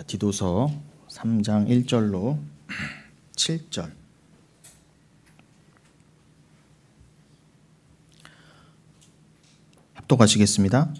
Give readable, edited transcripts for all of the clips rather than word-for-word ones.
디도서 3장 1절로 7절. 합독하시겠습니다.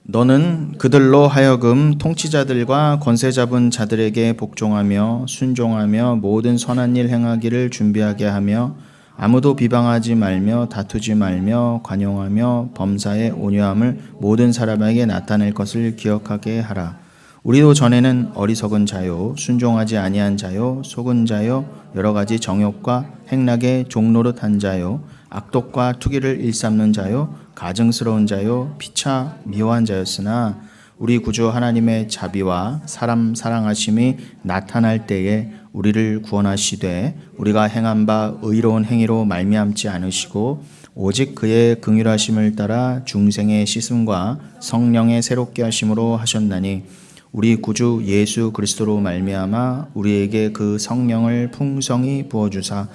너는 그들로 하여금 통치자들과 권세 잡은 자들에게 복종하며 순종하며 모든 선한 일 행하기를 준비하게 하며 아무도 비방하지 말며 다투지 말며 관용하며 범사의 온유함을 모든 사람에게 나타낼 것을 기억하게 하라. 우리도 전에는 어리석은 자요 순종하지 아니한 자요 속은 자요 여러 가지 정욕과 행락의 종노릇한 자요 악독과 투기를 일삼는 자요 가증스러운 자요 피차 미워한 자였으나 우리 구주 하나님의 자비와 사람 사랑하심이 나타날 때에 우리를 구원하시되 우리가 행한 바 의로운 행위로 말미암지 않으시고 오직 그의 긍휼하심을 따라 중생의 씻음과 성령의 새롭게 하심으로 하셨나니 우리 구주 예수 그리스도로 말미암아 우리에게 그 성령을 풍성히 부어주사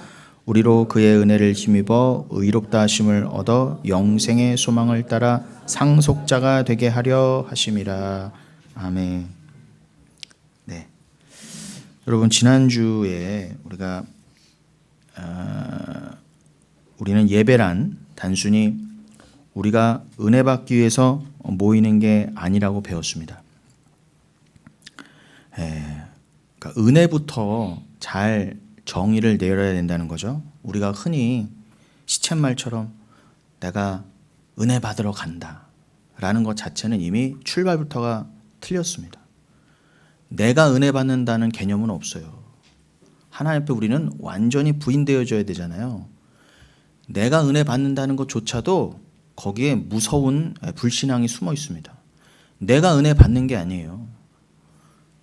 우리로 그의 은혜를 힘입어 의롭다 하심을 얻어 영생의 소망을 따라 상속자가 되게 하려 하심이라. 아멘. 네, 여러분 지난주에 우리는 예배란 단순히 우리가 은혜 받기 위해서 모이는 게 아니라고 배웠습니다. 그러니까 은혜부터 잘 정의를 내려야 된다는 거죠. 우리가 흔히 시쳇말처럼 내가 은혜 받으러 간다 라는 것 자체는 이미 출발부터가 틀렸습니다. 내가 은혜 받는다는 개념은 없어요. 하나님 앞에 우리는 완전히 부인되어져야 되잖아요. 내가 은혜 받는다는 것조차도 거기에 무서운 불신앙이 숨어 있습니다. 내가 은혜 받는 게 아니에요.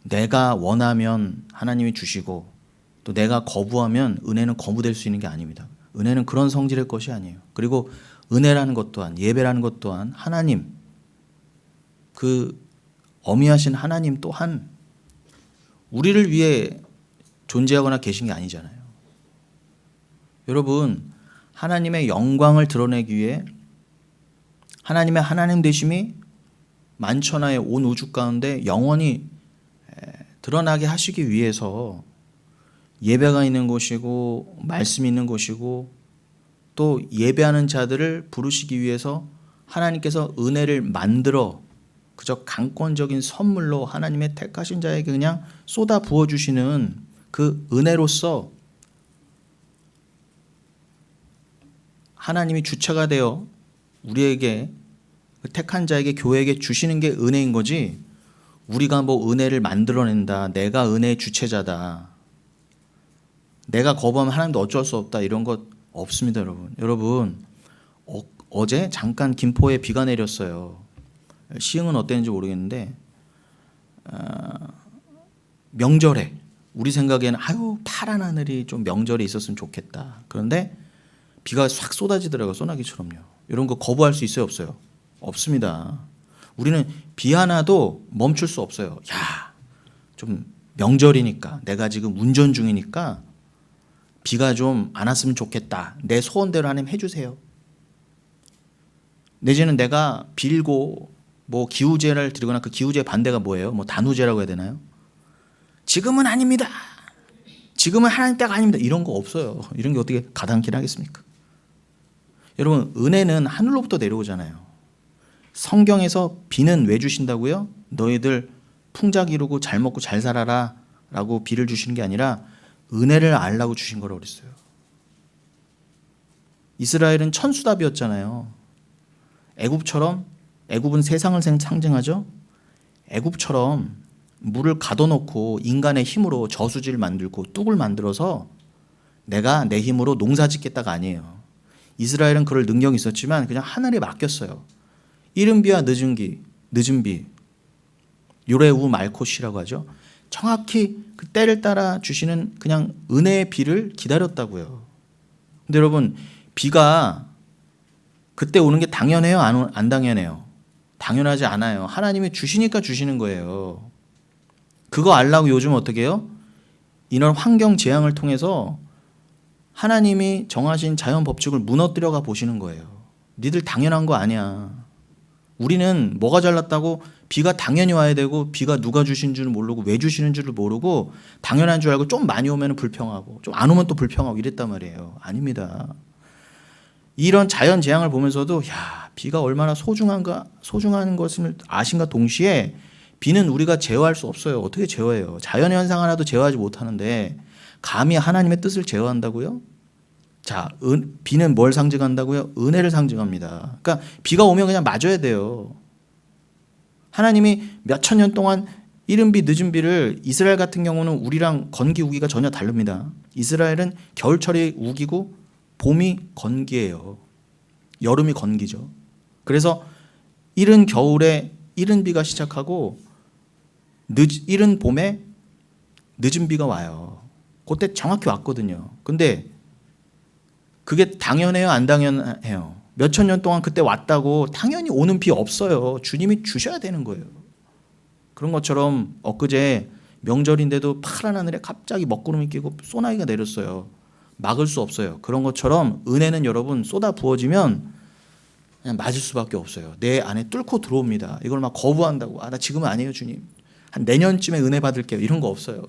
내가 원하면 하나님이 주시고 또 내가 거부하면 은혜는 거부될 수 있는 게 아닙니다. 은혜는 그런 성질의 것이 아니에요. 그리고 은혜라는 것 또한 예배라는 것 또한 하나님 그 어미하신 하나님 또한 우리를 위해 존재하거나 계신 게 아니잖아요. 여러분 하나님의 영광을 드러내기 위해 하나님의 하나님 되심이 만천하의 온 우주 가운데 영원히 드러나게 하시기 위해서 예배가 있는 곳이고 말씀이 있는 곳이고 또 예배하는 자들을 부르시기 위해서 하나님께서 은혜를 만들어 그저 강권적인 선물로 하나님의 택하신 자에게 그냥 쏟아 부어주시는 그 은혜로서 하나님이 주체가 되어 우리에게 택한 자에게 교회에게 주시는 게 은혜인 거지 우리가 뭐 은혜를 만들어낸다 내가 은혜의 주체자다 내가 거부하면 하나님도 어쩔 수 없다 이런 것 없습니다. 여러분 어제 잠깐 김포에 비가 내렸어요. 시흥은 어땠는지 모르겠는데 명절에 우리 생각에는 아유 파란 하늘이 좀 명절에 있었으면 좋겠다. 그런데 비가 싹 쏟아지더라고요. 소나기처럼요. 이런 거 거부할 수 있어요 없어요? 없습니다. 우리는 비 하나도 멈출 수 없어요. 야, 좀 명절이니까 내가 지금 운전 중이니까 비가 좀 안 왔으면 좋겠다. 내 소원대로 하나님 해주세요. 내지는 내가 빌고 뭐 기우제를 드리거나 그 기우제 반대가 뭐예요? 뭐 단우제라고 해야 되나요? 지금은 아닙니다. 지금은 하나님 때가 아닙니다. 이런 거 없어요. 이런 게 어떻게 가당키나 하겠습니까? 여러분 은혜는 하늘로부터 내려오잖아요. 성경에서 비는 왜 주신다고요? 너희들 풍작 이루고 잘 먹고 잘 살아라 라고 비를 주시는 게 아니라 은혜를 알라고 주신 거라고 그랬어요. 이스라엘은 천수답이었잖아요. 애굽은 세상을 상징하죠. 애굽처럼 물을 가둬놓고 인간의 힘으로 저수지를 만들고 뚝을 만들어서 내가 내 힘으로 농사 짓겠다가 아니에요. 이스라엘은 그럴 능력이 있었지만 그냥 하늘에 맡겼어요. 이른 비와 늦은 비 요레우 말콧이라고 하죠. 정확히 그 때를 따라 주시는 그냥 은혜의 비를 기다렸다고요. 근데 여러분 비가 그때 오는 게 당연해요? 안 당연해요? 당연하지 않아요. 하나님이 주시니까 주시는 거예요. 그거 알라고 요즘 어떻게 해요? 이런 환경 재앙을 통해서 하나님이 정하신 자연 법칙을 무너뜨려가 보시는 거예요. 니들 당연한 거 아니야. 우리는 뭐가 잘났다고 비가 당연히 와야 되고 비가 누가 주신 줄 모르고 왜 주시는 줄을 모르고 당연한 줄 알고 좀 많이 오면 불평하고 좀 안 오면 또 불평하고 이랬단 말이에요. 아닙니다. 이런 자연 재앙을 보면서도 야, 비가 얼마나 소중한 것을 아신가 동시에 비는 우리가 제어할 수 없어요. 어떻게 제어해요? 자연의 현상 하나도 제어하지 못하는데 감히 하나님의 뜻을 제어한다고요? 자, 비는 뭘 상징한다고요? 은혜를 상징합니다. 그러니까 비가 오면 그냥 맞아야 돼요. 하나님이 몇천 년 동안 이른 비 늦은 비를 이스라엘 같은 경우는 우리랑 건기 우기가 전혀 다릅니다. 이스라엘은 겨울철이 우기고 봄이 건기예요. 여름이 건기죠. 그래서 이른 겨울에 이른 비가 시작하고 이른 봄에 늦은 비가 와요. 그때 정확히 왔거든요. 근데 그게 당연해요? 안 당연해요? 몇천 년 동안 그때 왔다고 당연히 오는 비 없어요. 주님이 주셔야 되는 거예요. 그런 것처럼 엊그제 명절인데도 파란 하늘에 갑자기 먹구름이 끼고 소나기가 내렸어요. 막을 수 없어요. 그런 것처럼 은혜는 여러분 쏟아 부어지면 그냥 맞을 수밖에 없어요. 내 안에 뚫고 들어옵니다. 이걸 막 거부한다고 나 지금은 아니에요 주님. 한 내년쯤에 은혜 받을게요. 이런 거 없어요.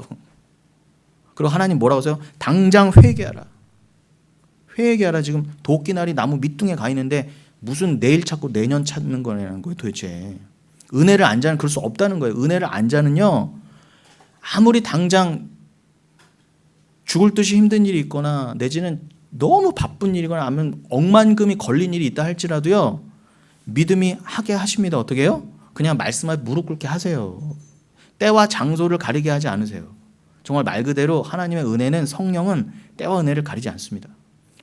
그리고 하나님 뭐라고 하세요? 당장 회개하라. 회개하라. 지금 도끼날이 나무 밑둥에 가 있는데 무슨 내일 찾고 내년 찾는 거냐는 거예요 도대체. 은혜를 안 자는 그럴 수 없다는 거예요. 은혜를 안 자는요 아무리 당장 죽을 듯이 힘든 일이 있거나 내지는 너무 바쁜 일이거나 아니면 억만금이 걸린 일이 있다 할지라도요 믿음이 하게 하십니다. 어떻게 해요? 그냥 말씀하에 무릎 꿇게 하세요. 때와 장소를 가리게 하지 않으세요. 정말 말 그대로 하나님의 은혜는 성령은 때와 은혜를 가리지 않습니다.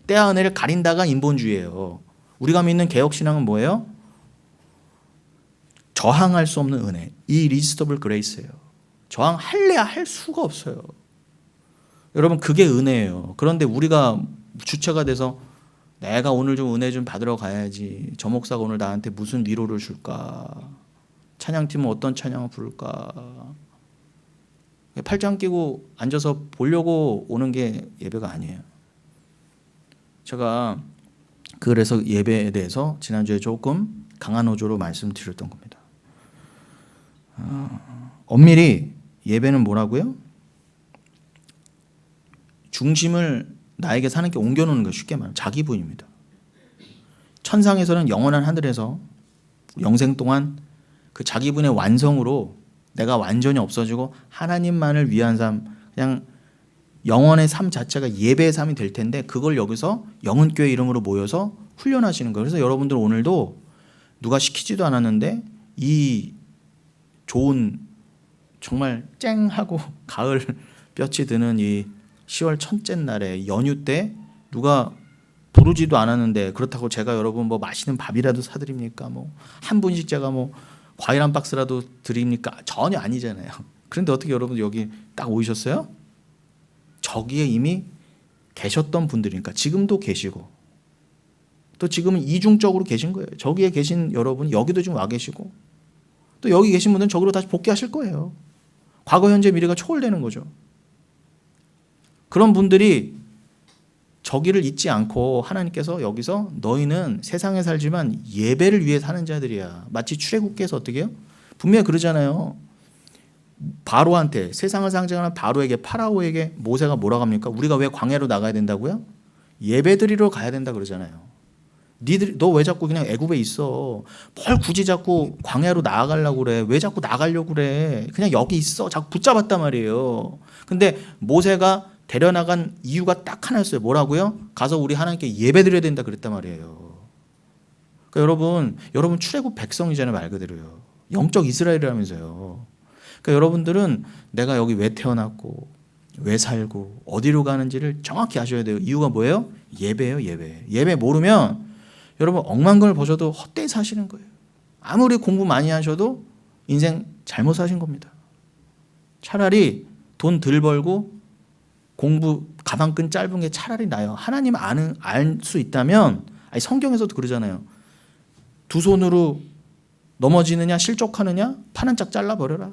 때와 은혜를 가린다가 인본주의예요. 우리가 믿는 개혁신앙은 뭐예요? 저항할 수 없는 은혜, irresistible grace예요. 저항할래야 할 수가 없어요. 여러분 그게 은혜예요. 그런데 우리가 주체가 돼서 내가 오늘 좀 은혜 좀 받으러 가야지. 저 목사가 오늘 나한테 무슨 위로를 줄까? 찬양팀은 어떤 찬양을 부를까? 팔짱 끼고 앉아서 보려고 오는 게 예배가 아니에요. 제가 그래서 예배에 대해서 지난주에 조금 강한 어조로 말씀드렸던 겁니다. 엄밀히 예배는 뭐라고요? 중심을 나에게 사는 게 옮겨놓는 거 쉽게 말하면 자기 부인입니다. 천상에서는 영원한 하늘에서 영생 동안 그 자기 분의 완성으로 내가 완전히 없어지고 하나님만을 위한 삶, 그냥 영원의 삶 자체가 예배의 삶이 될 텐데 그걸 여기서 영은교회 이름으로 모여서 훈련하시는 거예요. 그래서 여러분들 오늘도 누가 시키지도 않았는데 이 좋은 정말 쨍하고 가을 볕이 드는 이 10월 첫째 날에 연휴 때 누가 부르지도 않았는데 그렇다고 제가 여러분 뭐 맛있는 밥이라도 사드립니까? 뭐 한 분씩 제가 뭐 과일 한 박스라도 드립니까? 전혀 아니잖아요. 그런데 어떻게 여러분 여기 딱 오셨어요? 저기에 이미 계셨던 분들이니까 지금도 계시고 또 지금은 이중적으로 계신 거예요. 저기에 계신 여러분 여기도 지금 와 계시고 또 여기 계신 분들은 저기로 다시 복귀하실 거예요. 과거 현재 미래가 초월되는 거죠. 그런 분들이 저기를 잊지 않고 하나님께서 여기서 너희는 세상에 살지만 예배를 위해 사는 자들이야. 마치 출애굽기에서 어떻게 해요? 분명히 그러잖아요. 바로한테 세상을 상징하는 바로에게 파라오에게 모세가 뭐라고 합니까? 우리가 왜 광야로 나가야 된다고요? 예배드리러 가야 된다 그러잖아요. 니들 너 왜 자꾸 그냥 애굽에 있어? 뭘 굳이 자꾸 광야로 나아가려고 그래? 왜 자꾸 나가려고 그래? 그냥 여기 있어. 자꾸 붙잡았단 말이에요. 근데 모세가 데려나간 이유가 딱 하나였어요. 뭐라고요? 가서 우리 하나님께 예배드려야 된다 그랬단 말이에요. 그러니까 여러분 출애굽 백성이잖아요. 말 그대로요. 영적 이스라엘이라면서요. 그러니까 여러분들은 내가 여기 왜 태어났고 왜 살고 어디로 가는지를 정확히 아셔야 돼요. 이유가 뭐예요? 예배예요. 예배 모르면 여러분 억만금을 버셔도 헛되이 사시는 거예요. 아무리 공부 많이 하셔도 인생 잘못 사신 겁니다. 차라리 돈 덜 벌고 공부 가방끈 짧은 게 차라리 나요. 하나님 알 수 있다면 성경에서도 그러잖아요. 두 손으로 넘어지느냐 실족하느냐 판 한 짝 잘라버려라.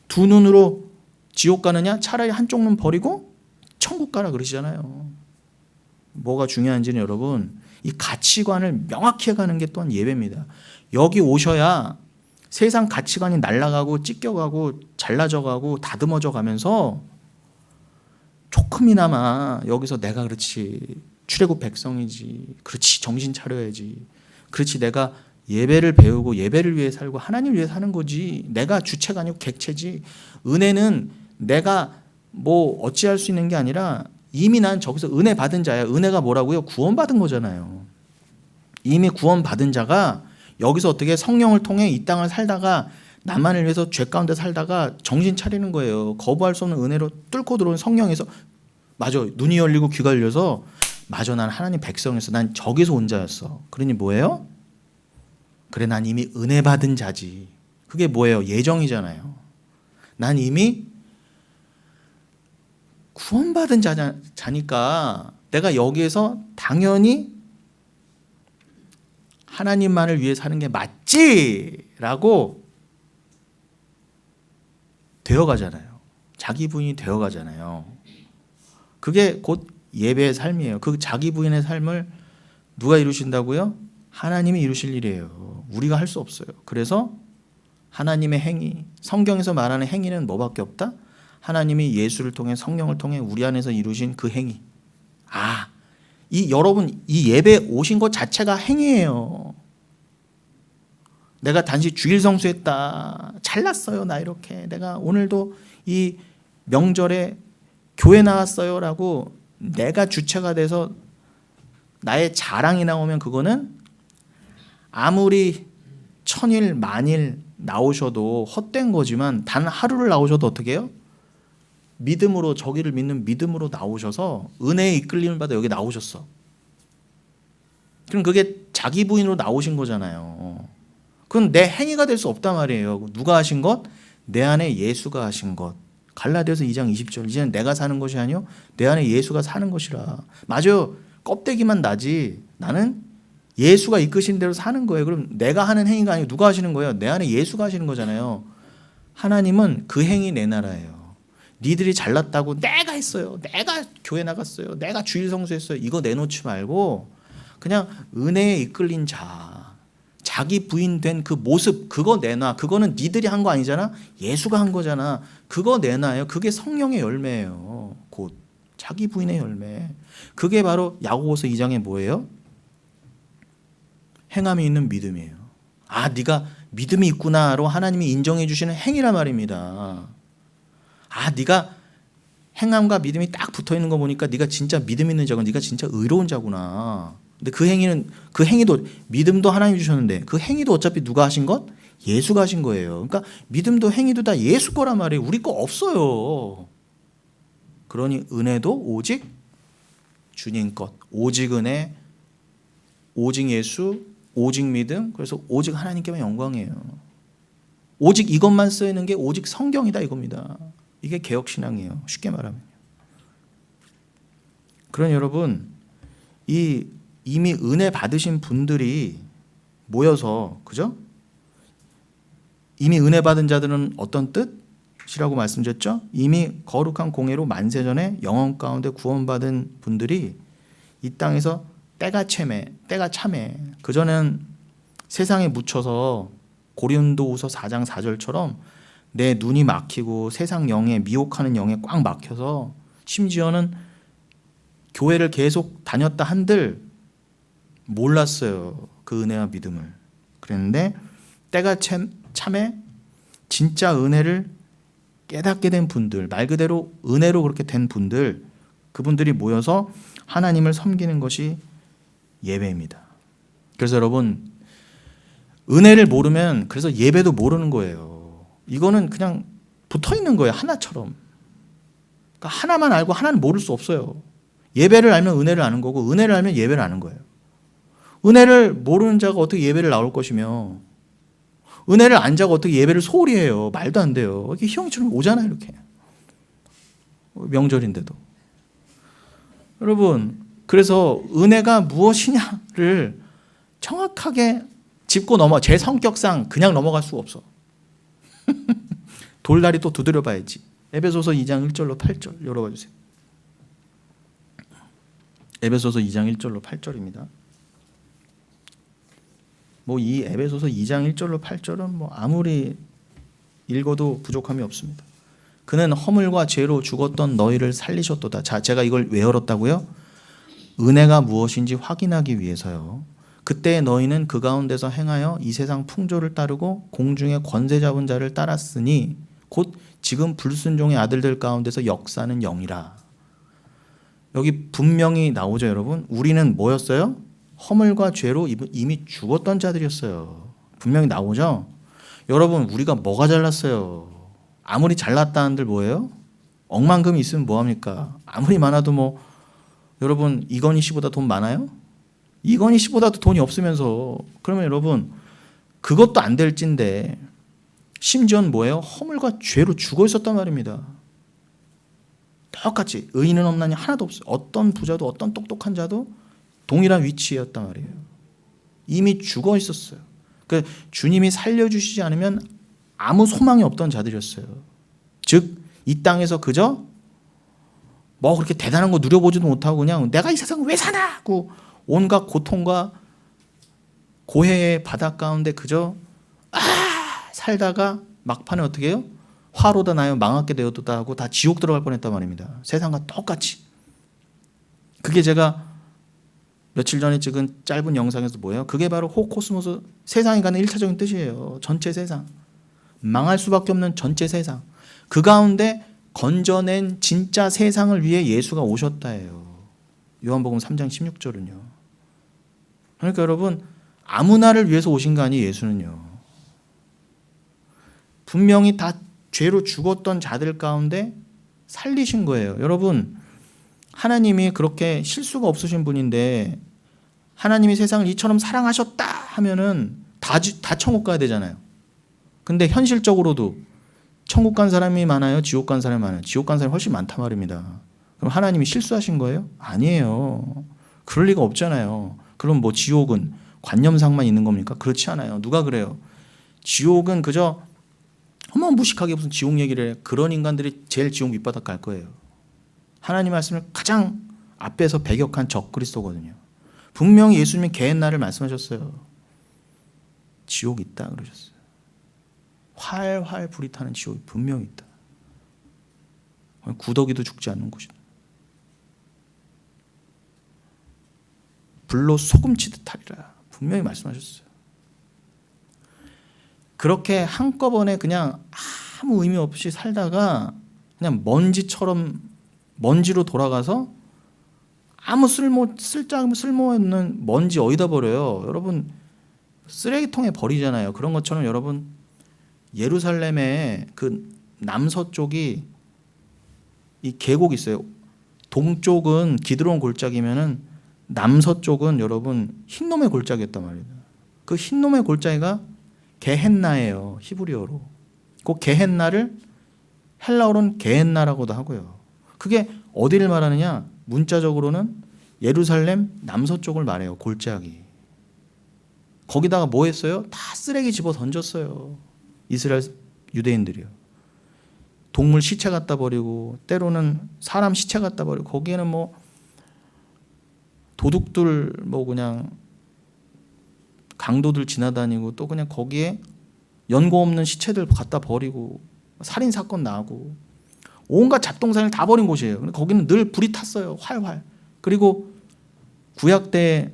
두 눈으로 지옥 가느냐 차라리 한쪽 눈 버리고 천국 가라 그러시잖아요. 뭐가 중요한지는 여러분 이 가치관을 명확히 해가는 게 또한 예배입니다. 여기 오셔야 세상 가치관이 날아가고 찢겨가고 잘라져가고 다듬어져 가면서 조금이나마 여기서 내가 그렇지 출애굽 백성이지, 그렇지 정신 차려야지, 그렇지 내가 예배를 배우고 예배를 위해 살고 하나님을 위해 사는 거지, 내가 주체가 아니고 객체지, 은혜는 내가 뭐 어찌할 수 있는 게 아니라 이미 난 저기서 은혜 받은 자야. 은혜가 뭐라고요? 구원받은 거잖아요. 이미 구원받은 자가 여기서 어떻게 성령을 통해 이 땅을 살다가 나만을 위해서 죄 가운데 살다가 정신 차리는 거예요. 거부할 수 없는 은혜로 뚫고 들어온 성령에서 맞아, 눈이 열리고 귀가 열려서 맞아, 난 하나님 백성이었어. 난 저기서 온 자였어. 그러니 뭐예요? 그래, 난 이미 은혜 받은 자지. 그게 뭐예요? 예정이잖아요. 난 이미 구원받은 자니까 내가 여기에서 당연히 하나님만을 위해 사는 게 맞지라고 되어가잖아요. 자기 부인이 되어가잖아요. 그게 곧 예배의 삶이에요. 그 자기 부인의 삶을 누가 이루신다고요? 하나님이 이루실 일이에요. 우리가 할 수 없어요. 그래서 하나님의 행위, 성경에서 말하는 행위는 뭐밖에 없다? 하나님이 예수를 통해 성령을 통해 우리 안에서 이루신 그 행위. 여러분 이 예배 오신 것 자체가 행위예요. 내가 단지 주일 성수했다, 잘났어요 나 이렇게, 내가 오늘도 이 명절에 교회 나왔어요 라고 내가 주체가 돼서 나의 자랑이 나오면 그거는 아무리 천일 만일 나오셔도 헛된 거지만 단 하루를 나오셔도 어떻게 해요? 믿음으로, 저기를 믿는 믿음으로 나오셔서 은혜에 이끌림을 받아 여기 나오셨어. 그럼 그게 자기 부인으로 나오신 거잖아요. 그건 내 행위가 될 수 없단 말이에요. 누가 하신 것? 내 안에 예수가 하신 것. 갈라디아서 2장 20절. 이제는 내가 사는 것이 아니요 내 안에 예수가 사는 것이라. 맞아요. 껍데기만 나지 나는 예수가 이끄신 대로 사는 거예요. 그럼 내가 하는 행위가 아니고 누가 하시는 거예요? 내 안에 예수가 하시는 거잖아요. 하나님은 그 행위 내 나라예요. 니들이 잘났다고 내가 했어요, 내가 교회 나갔어요, 내가 주일 성수했어요, 이거 내놓지 말고 그냥 은혜에 이끌린 자, 자기 부인된 그 모습, 그거 내놔. 그거는 니들이 한 거 아니잖아, 예수가 한 거잖아. 그거 내놔요. 그게 성령의 열매예요. 곧 자기 부인의 열매. 그게 바로 야고보서 2장에 뭐예요? 행함이 있는 믿음이에요. 네가 믿음이 있구나로 하나님이 인정해 주시는 행위란 말입니다. 네가 행함과 믿음이 딱 붙어 있는 거 보니까 네가 진짜 믿음 있는 자고 네가 진짜 의로운 자구나. 근데 그 행위도 믿음도 하나님이 주셨는데 그 행위도 어차피 누가 하신 것? 예수가 하신 거예요. 그러니까 믿음도 행위도 다 예수 거란 말이에요. 우리 거 없어요. 그러니 은혜도 오직 주님 것. 오직 은혜, 오직 예수, 오직 믿음. 그래서 오직 하나님께만 영광이에요. 오직 이것만 쓰이는 게 오직 성경이다 이겁니다. 이게 개혁신앙이에요. 쉽게 말하면. 그러니 여러분, 이미 은혜 받으신 분들이 모여서, 그죠? 이미 은혜 받은 자들은 어떤 뜻이라고 말씀드렸죠? 이미 거룩한 공예로 만세전에 영원 가운데 구원받은 분들이 이 땅에서 때가 참에 그전엔 세상에 묻혀서 고린도후서 4장 4절처럼 내 눈이 막히고 세상 영에 미혹하는 영에 꽉 막혀서 심지어는 교회를 계속 다녔다 한들 몰랐어요. 그 은혜와 믿음을. 그랬는데 때가 참에 진짜 은혜를 깨닫게 된 분들, 말 그대로 은혜로 그렇게 된 분들, 그분들이 모여서 하나님을 섬기는 것이 예배입니다. 그래서 여러분, 은혜를 모르면 그래서 예배도 모르는 거예요. 이거는 그냥 붙어 있는 거예요. 하나처럼. 그러니까 하나만 알고 하나는 모를 수 없어요. 예배를 알면 은혜를 아는 거고 은혜를 알면 예배를 아는 거예요. 은혜를 모르는 자가 어떻게 예배를 나올 것이며 은혜를 안 자가 어떻게 예배를 소홀히 해요. 말도 안 돼요. 이렇게 희영이처럼 오잖아요. 이렇게. 명절인데도. 여러분, 그래서 은혜가 무엇이냐를 정확하게 짚고 제 성격상 그냥 넘어갈 수가 없어. 돌다리 또 두드려 봐야지. 에베소서 2장 1절로 8절 열어봐 주세요. 에베소서 2장 1절로 8절입니다. 뭐 이 에베소서 2장 1절로 8절은 뭐 아무리 읽어도 부족함이 없습니다. 그는 허물과 죄로 죽었던 너희를 살리셨도다. 자, 제가 이걸 왜 열었다고요? 은혜가 무엇인지 확인하기 위해서요. 그때 너희는 그 가운데서 행하여 이 세상 풍조를 따르고 공중의 권세 잡은 자를 따랐으니 곧 지금 불순종의 아들들 가운데서 역사는 영이라. 여기 분명히 나오죠, 여러분. 우리는 뭐였어요? 허물과 죄로 이미 죽었던 자들이었어요. 분명히 나오죠. 여러분, 우리가 뭐가 잘났어요? 아무리 잘났다 한들 뭐예요? 억만금이 있으면 뭐합니까? 아무리 많아도 뭐, 여러분 이건희 씨보다 돈 많아요? 이건희 씨보다도 돈이 없으면서. 그러면 여러분 그것도 안 될 찐데 심지어는 뭐예요? 허물과 죄로 죽어 있었단 말입니다. 똑같이 의인은 없나니 하나도 없어요. 어떤 부자도 어떤 똑똑한 자도 동일한 위치였단 말이에요. 이미 죽어 있었어요. 그러니까 주님이 살려주시지 않으면 아무 소망이 없던 자들이었어요. 즉 이 땅에서 그저 뭐 그렇게 대단한 거 누려보지도 못하고 그냥 내가 이 세상 왜 사나 하고 온갖 고통과 고해의 바닥 가운데 그저 살다가 막판에 어떻게 해요? 화로다 나요 망하게 되었다 하고 다 지옥 들어갈 뻔했단 말입니다. 세상과 똑같이. 그게 제가 며칠 전에 찍은 짧은 영상에서 뭐예요? 그게 바로 호코스모스, 세상에 가는 1차적인 뜻이에요. 전체 세상. 망할 수밖에 없는 전체 세상. 그 가운데 건져낸 진짜 세상을 위해 예수가 오셨다예요. 요한복음 3장 16절은요. 그러니까 여러분 아무나를 위해서 오신 거 아니에요. 예수는요. 분명히 다 죄로 죽었던 자들 가운데 살리신 거예요. 여러분 하나님이 그렇게 실수가 없으신 분인데 하나님이 세상을 이처럼 사랑하셨다 하면은 다 천국 가야 되잖아요. 근데 현실적으로도 천국 간 사람이 많아요? 지옥 간 사람이 많아요? 지옥 간 사람이 훨씬 많단 말입니다. 그럼 하나님이 실수하신 거예요? 아니에요. 그럴 리가 없잖아요. 그럼 뭐 지옥은 관념상만 있는 겁니까? 그렇지 않아요. 누가 그래요? 지옥은 그저 어머 무식하게 무슨 지옥 얘기를 해. 그런 인간들이 제일 지옥 밑바닥 갈 거예요. 하나님 말씀을 가장 앞에서 배격한 적그리스도거든요. 분명히 예수님이 개의 날을 말씀하셨어요. 지옥이 있다 그러셨어요. 활활 불이 타는 지옥이 분명히 있다. 구더기도 죽지 않는 곳이다. 불로 소금치듯 하리라 분명히 말씀하셨어요. 그렇게 한꺼번에 그냥 아무 의미 없이 살다가 그냥 먼지로 돌아가서 아무 쓸모없는 먼지 어디다 버려요? 여러분 쓰레기통에 버리잖아요. 그런 것처럼 여러분 예루살렘의 그 남서쪽이 이 계곡이 있어요. 동쪽은 기드론 골짜기면은 남서쪽은 여러분 흰놈의 골짜기였단 말이에요. 그 흰놈의 골짜기가 게헨나예요. 히브리어로. 그 게헨나를 헬라어로는 게헨나라고도 하고요. 그게 어디를 말하느냐? 문자적으로는 예루살렘 남서쪽을 말해요. 골짜기. 거기다가 뭐 했어요? 다 쓰레기 집어 던졌어요. 이스라엘 유대인들이요. 동물 시체 갖다 버리고 때로는 사람 시체 갖다 버리고 거기에는 뭐 도둑들 뭐 그냥 강도들 지나다니고 또 그냥 거기에 연고 없는 시체들 갖다 버리고 살인 사건 나고 온갖 잡동사니를 다 버린 곳이에요. 근데 거기는 늘 불이 탔어요. 활활. 그리고 구약 때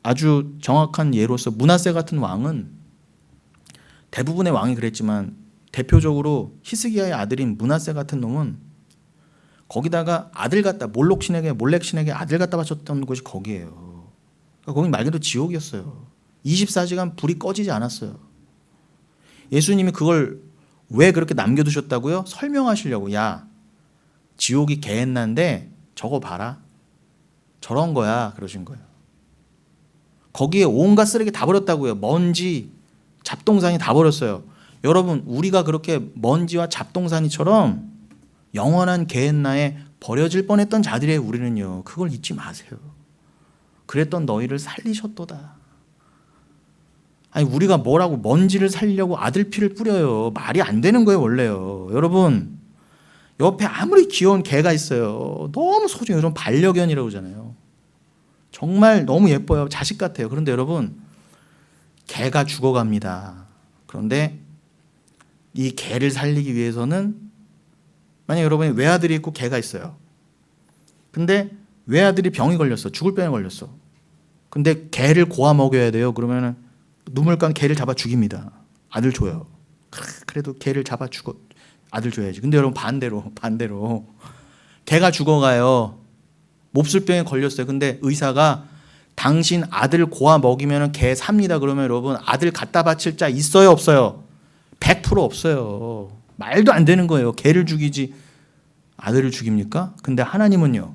아주 정확한 예로서 므낫세 같은 왕은 대부분의 왕이 그랬지만 대표적으로 히스기야의 아들인 므낫세 같은 놈은 거기다가 아들 갖다 몰렉 신에게 아들 갖다 바쳤던 곳이 거기예요. 그러니까 거긴 말 그대로 지옥이었어요. 24시간 불이 꺼지지 않았어요. 예수님이 그걸 왜 그렇게 남겨두셨다고요? 설명하시려고. 야, 지옥이 게헨나인데 저거 봐라. 저런 거야. 그러신 거예요. 거기에 온갖 쓰레기 다 버렸다고요. 먼지, 잡동사니 다 버렸어요. 여러분 우리가 그렇게 먼지와 잡동사니처럼 영원한 게헨나에 버려질 뻔했던 자들이에요. 우리는요. 그걸 잊지 마세요. 그랬던 너희를 살리셨도다. 아니 우리가 뭐라고 먼지를 살리려고 아들 피를 뿌려요. 말이 안 되는 거예요. 원래요. 여러분 옆에 아무리 귀여운 개가 있어요. 너무 소중해요. 여러분 반려견이라고 하잖아요. 정말 너무 예뻐요. 자식 같아요. 그런데 여러분, 개가 죽어갑니다. 그런데 이 개를 살리기 위해서는, 만약 여러분이 외아들이 있고 개가 있어요. 근데 외아들이 병이 걸렸어. 죽을 병에 걸렸어. 근데 개를 고아 먹여야 돼요. 그러면은 눈물 깐 개를 잡아 죽입니다. 아들 줘요. 그래도 개를 잡아 죽어 아들 줘야지. 근데 여러분 반대로 개가 죽어가요. 몹쓸병에 걸렸어요. 근데 의사가 당신 아들 고아 먹이면 개 삽니다. 그러면 여러분 아들 갖다 바칠 자 있어요 없어요? 100% 없어요. 말도 안 되는 거예요. 개를 죽이지 아들을 죽입니까? 근데 하나님은요,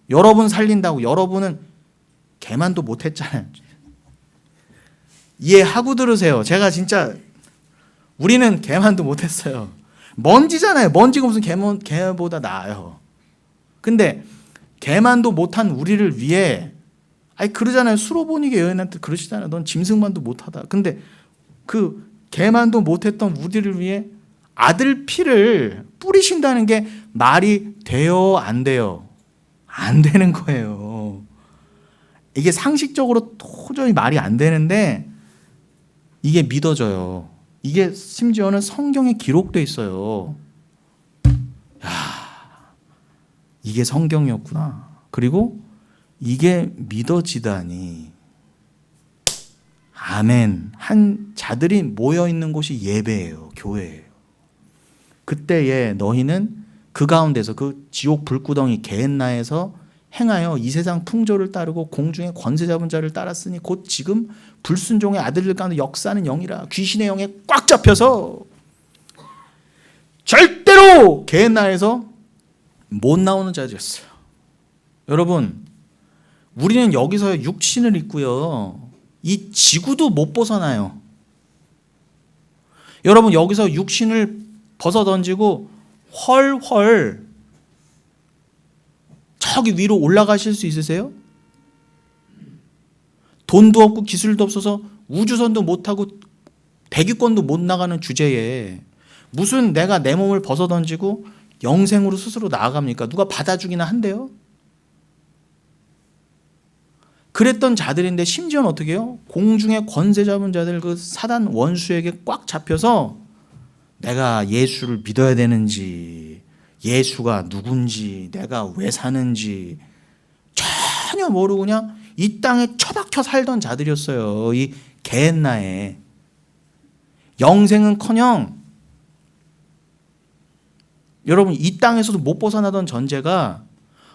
여러분 살린다고 여러분은 개만도 못했잖아요. 이해하고 들으세요. 제가 진짜 우리는 개만도 못했어요. 먼지잖아요. 먼지가 무슨 개보다 나아요. 근데 개만도 못한 우리를 위해, 아니 그러잖아요. 수로보니게 여인한테 그러시잖아요. 넌 짐승만도 못하다. 근데 그 개만도 못했던 우리를 위해 아들 피를 뿌리신다는 게 말이 돼요? 안 돼요? 안 되는 거예요. 이게 상식적으로 도저히 말이 안 되는데 이게 믿어져요. 이게 심지어는 성경에 기록돼 있어요. 야, 이게 성경이었구나. 그리고 이게 믿어지다니. 아멘. 한 자들이 모여 있는 곳이 예배예요. 교회예요. 그때에 너희는 그 가운데서 그 지옥 불구덩이 게헨나에서 행하여 이 세상 풍조를 따르고 공중의 권세 잡은 자를 따랐으니 곧 지금 불순종의 아들들 가운데 역사하는 영이라 귀신의 영에 꽉 잡혀서 절대로 게헨나에서 못 나오는 자들이었어요. 여러분, 우리는 여기서 육신을 입고요, 이 지구도 못 벗어나요. 여러분, 여기서 육신을 벗어 던지고 헐헐 저기 위로 올라가실 수 있으세요? 돈도 없고 기술도 없어서 우주선도 못 타고 대기권도 못 나가는 주제에 무슨 내가 내 몸을 벗어 던지고 영생으로 스스로 나아갑니까? 누가 받아주기나 한대요? 그랬던 자들인데 심지어는 어떻게 해요? 공중에 권세 잡은 자들, 그 사단 원수에게 꽉 잡혀서 내가 예수를 믿어야 되는지, 예수가 누군지, 내가 왜 사는지 전혀 모르고 그냥 이 땅에 처박혀 살던 자들이었어요. 이 게헨나에. 영생은커녕 여러분 이 땅에서도 못 벗어나던 존재가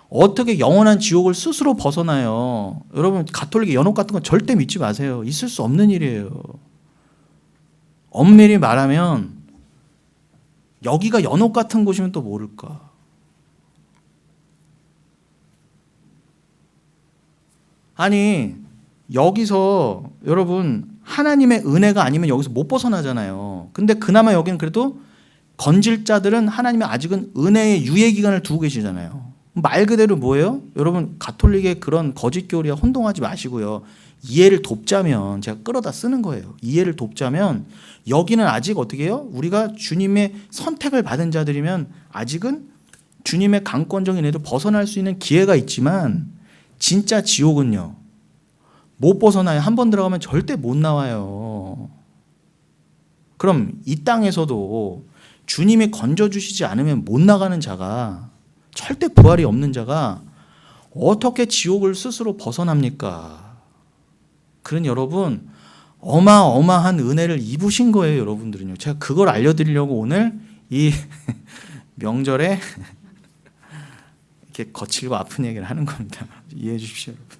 어떻게 영원한 지옥을 스스로 벗어나요? 여러분 가톨릭의 연옥 같은 건 절대 믿지 마세요. 있을 수 없는 일이에요. 엄밀히 말하면 여기가 연옥 같은 곳이면 또 모를까. 아니 여기서 여러분 하나님의 은혜가 아니면 여기서 못 벗어나잖아요. 근데 그나마 여기는 그래도 건질 자들은 하나님의 아직은 은혜의 유예 기간을 두고 계시잖아요. 말 그대로 뭐예요? 여러분 가톨릭의 그런 거짓 교리와 혼동하지 마시고요. 이해를 돕자면, 제가 끌어다 쓰는 거예요. 이해를 돕자면 여기는 아직 어떻게 해요? 우리가 주님의 선택을 받은 자들이면 아직은 주님의 강권적인 은혜도 벗어날 수 있는 기회가 있지만 진짜 지옥은요, 못 벗어나요. 한 번 들어가면 절대 못 나와요. 그럼 이 땅에서도 주님이 건져주시지 않으면 못 나가는 자가, 절대 부활이 없는 자가 어떻게 지옥을 스스로 벗어납니까? 그런 여러분, 어마어마한 은혜를 입으신 거예요. 여러분들은요. 제가 그걸 알려드리려고 오늘 이 명절에 이렇게 거칠고 아픈 얘기를 하는 겁니다. 이해해 주십시오, 여러분.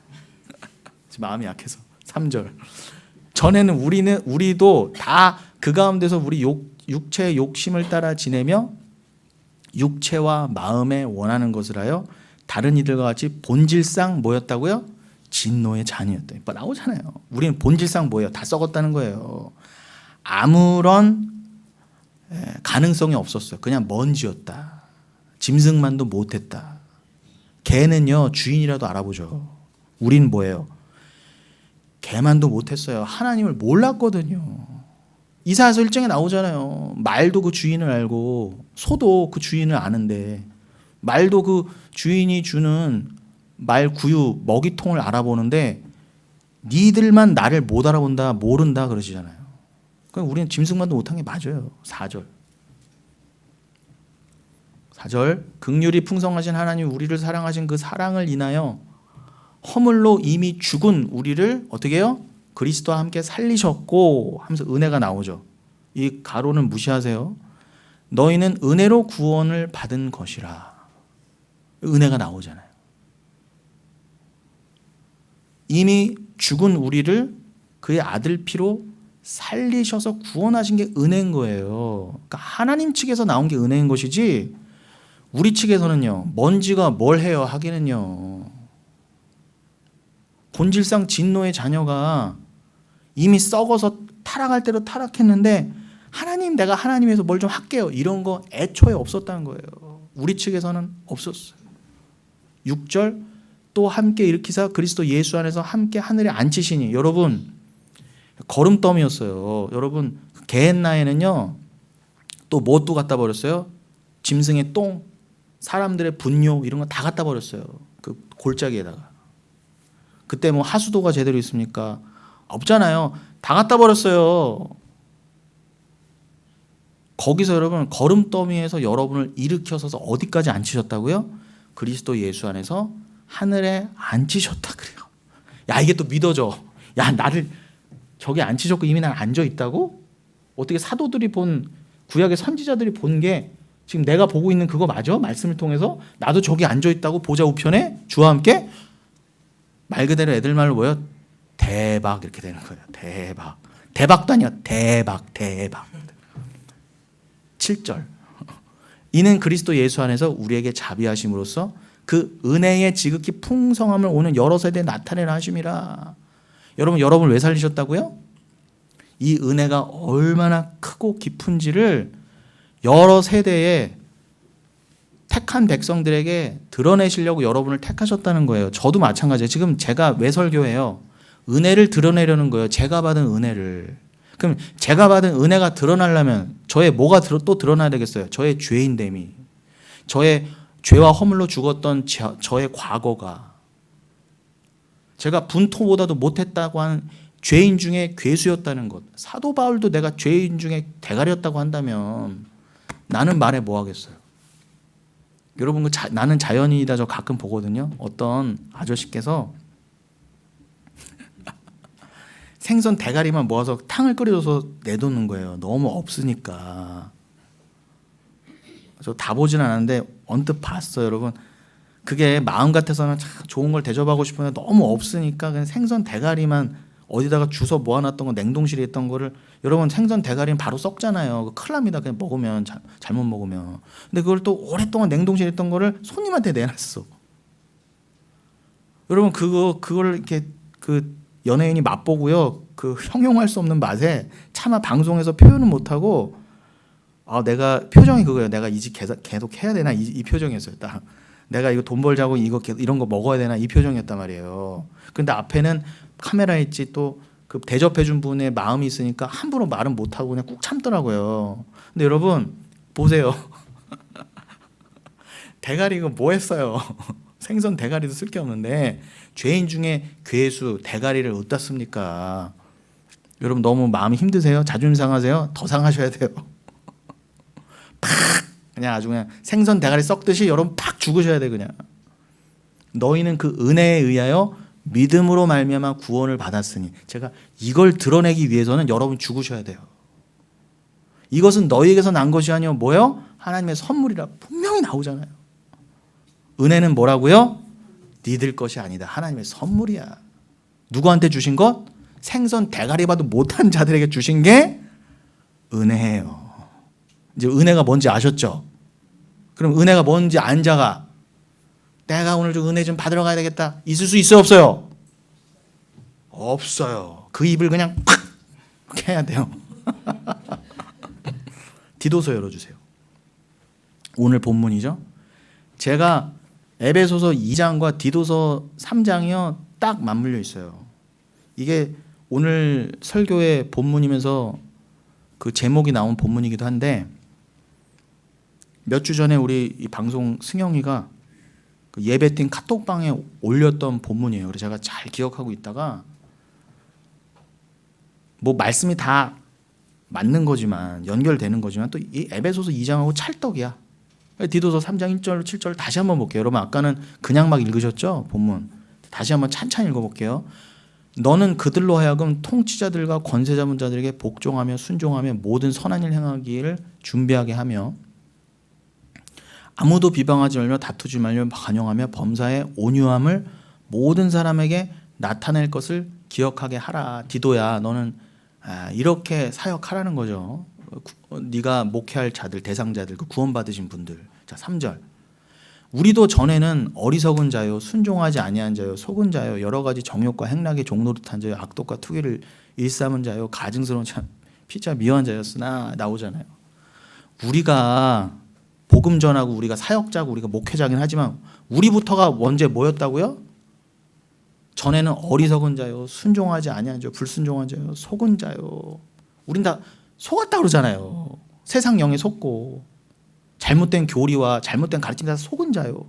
마음이 약해서. 3절. 전에는 우리도 다 그 가운데서 우리 육체의 욕심을 따라 지내며 육체와 마음에 원하는 것을 하여 다른 이들과 같이 본질상 뭐였다고요? 진노의 자녀였다. 나오잖아요. 우리는 본질상 뭐예요? 다 썩었다는 거예요. 아무런 가능성이 없었어요. 그냥 먼지였다. 짐승만도 못했다. 개는요 주인이라도 알아보죠. 우린 뭐예요? 개만도 못했어요. 하나님을 몰랐거든요. 이사야서 1장에 나오잖아요. 말도 그 주인을 알고 소도 그 주인을 아는데, 말도 그 주인이 주는 말 구유 먹이통을 알아보는데 니들만 나를 못 알아본다 모른다 그러시잖아요. 그럼 우리는 짐승만도 못한 게 맞아요. 4절 긍휼이 풍성하신 하나님 우리를 사랑하신 그 사랑을 인하여 허물로 이미 죽은 우리를 어떻게 해요? 그리스도와 함께 살리셨고 하면서 은혜가 나오죠. 이 가로는 무시하세요. 너희는 은혜로 구원을 받은 것이라. 은혜가 나오잖아요. 이미 죽은 우리를 그의 아들 피로 살리셔서 구원하신 게 은혜인 거예요. 그러니까 하나님 측에서 나온 게 은혜인 것이지 우리 측에서는요. 먼지가 뭘 해요 하기는요. 본질상 진노의 자녀가 이미 썩어서 타락할 대로 타락했는데 하나님 내가 하나님에서 뭘 좀 할게요. 이런 거 애초에 없었다는 거예요. 우리 측에서는 없었어요. 6절 또 함께 일으키사 그리스도 예수 안에서 함께 하늘에 앉히시니 여러분 거름더미였어요. 여러분 게헨나에는요 또 뭐 또 갖다 버렸어요? 짐승의 똥, 사람들의 분뇨 이런 거 다 갖다 버렸어요. 그 골짜기에다가. 그때 뭐 하수도가 제대로 있습니까? 없잖아요. 다 갖다 버렸어요. 거기서 여러분 거름더미에서 여러분을 일으켜서서 어디까지 앉히셨다고요? 그리스도 예수 안에서 하늘에 앉히셨다 그래요. 야 이게 또 믿어져. 야 나를 저기 앉히셨고 이미 난 앉아 있다고? 어떻게 사도들이 본 구약의 선지자들이 본 게 지금 내가 보고 있는 그거 맞아? 말씀을 통해서 나도 저기 앉아 있다고 보좌 우편에 주와 함께 말 그대로 애들 말로 뭐예요? 대박 이렇게 되는 거예요. 대박. 대박도 아니야. 대박. 7절 이는 그리스도 예수 안에서 우리에게 자비하심으로써 그 은혜의 지극히 풍성함을 오는 여러 세대에 나타내라 하심이라. 여러분을 왜 살리셨다고요? 이 은혜가 얼마나 크고 깊은지를 여러 세대에 택한 백성들에게 드러내시려고 여러분을 택하셨다는 거예요. 저도 마찬가지예요. 지금 제가 왜 설교해요? 은혜를 드러내려는 거예요. 제가 받은 은혜를. 그럼 제가 받은 은혜가 드러나려면 저의 뭐가 또 드러나야 되겠어요? 저의 죄인됨이. 저의 죄와 허물로 죽었던 저의 과거가. 제가 분토보다도 못했다고 하는 죄인 중에 괴수였다는 것. 사도 바울도 내가 죄인 중에 대가리였다고 한다면 나는 말해 뭐 하겠어요? 여러분 나는 자연인이다 저 가끔 보거든요. 어떤 아저씨께서 생선 대가리만 모아서 탕을 끓여줘서 내놓는 거예요. 너무 없으니까. 저 다 보진 않았는데 언뜻 봤어요. 여러분 그게 마음 같아서는 참 좋은 걸 대접하고 싶은데 너무 없으니까 그냥 생선 대가리만 어디다가 주워 모아놨던 거 냉동실에 있던 거를 여러분 생선 대가리는 바로 썩잖아요. 큰일 납니다. 그냥 먹으면 잘못 먹으면. 근데 그걸 또 오랫동안 냉동실에 있던 거를 손님한테 내놨어. 여러분 그걸 이렇게 그 연예인이 맛보고요. 그 형용할 수 없는 맛에 차마 방송에서 표현은 못하고 내가 표정이 그거예요. 내가 이 집 계속 해야 되나 이 표정이었어요. 딱 내가 이거 돈 벌자고 이런 거 먹어야 되나 이 표정이었단 말이에요. 근데 앞에는 카메라 있지 또 그 대접해준 분의 마음이 있으니까 함부로 말은 못하고 그냥 꾹 참더라고요. 근데 여러분 보세요. 대가리 이거 뭐 했어요? 생선 대가리도 쓸 게 없는데 죄인 중에 괴수 대가리를 어디다 씁니까? 여러분 너무 마음이 힘드세요? 자존심 상하세요? 더 상하셔야 돼요. 팍 그냥 아주 그냥 생선 대가리 썩듯이 여러분 팍 죽으셔야 돼 그냥. 너희는 그 은혜에 의하여 믿음으로 말미암아 구원을 받았으니. 제가 이걸 드러내기 위해서는 여러분 죽으셔야 돼요. 이것은 너희에게서 난 것이 아니요 뭐요? 하나님의 선물이라 분명히 나오잖아요. 은혜는 뭐라고요? 니들 것이 아니다. 하나님의 선물이야. 누구한테 주신 것? 생선 대가리 봐도 못한 자들에게 주신 게 은혜예요. 이제 은혜가 뭔지 아셨죠? 그럼 은혜가 뭔지 안 자가 내가 오늘 좀 은혜 좀 받으러 가야 되겠다. 있을 수 있어요 없어요? 없어요. 그 입을 그냥 팍 해야 돼요. 디도서 열어주세요. 오늘 본문이죠. 제가 에베소서 2장과 디도서 3장이요 딱 맞물려 있어요. 이게 오늘 설교의 본문이면서 그 제목이 나온 본문이기도 한데 몇 주 전에 우리 이 방송 승영이가 그 예배팀 카톡방에 올렸던 본문이에요. 그래서 제가 잘 기억하고 있다가 뭐 말씀이 다 맞는 거지만 연결되는 거지만 또 이 에베소서 2장하고 찰떡이야. 디도서 3장 1절 7절 다시 한번 볼게요. 여러분 아까는 그냥 막 읽으셨죠? 본문. 다시 한번 찬찬히 읽어볼게요. 너는 그들로 하여금 통치자들과 권세자분 자들에게 복종하며 순종하며 모든 선한 일 행하기를 준비하게 하며 아무도 비방하지 말며 다투지 말며 간용하며 범사의 온유함을 모든 사람에게 나타낼 것을 기억하게 하라. 디도야 너는 이렇게 사역하라는 거죠. 네가 목회할 자들 대상자들 그 구원받으신 분들. 자 3절 우리도 전에는 어리석은 자요 순종하지 아니한 자요 속은 자요 여러 가지 정욕과 행락에 종노릇한 자요 악독과 투기를 일삼은 자요 가증스러운 자 피자 미워한 자였으나 나오잖아요. 우리가 복음 전하고 우리가 사역자고 우리가 목회자긴 하지만 우리부터가 언제 뭐였다고요? 전에는 어리석은 자요 순종하지 아니한 자요 불순종한 자요 속은 자요. 우린 다 속았다 그러잖아요. 세상 영에 속고 잘못된 교리와 잘못된 가르침에 속은 자요.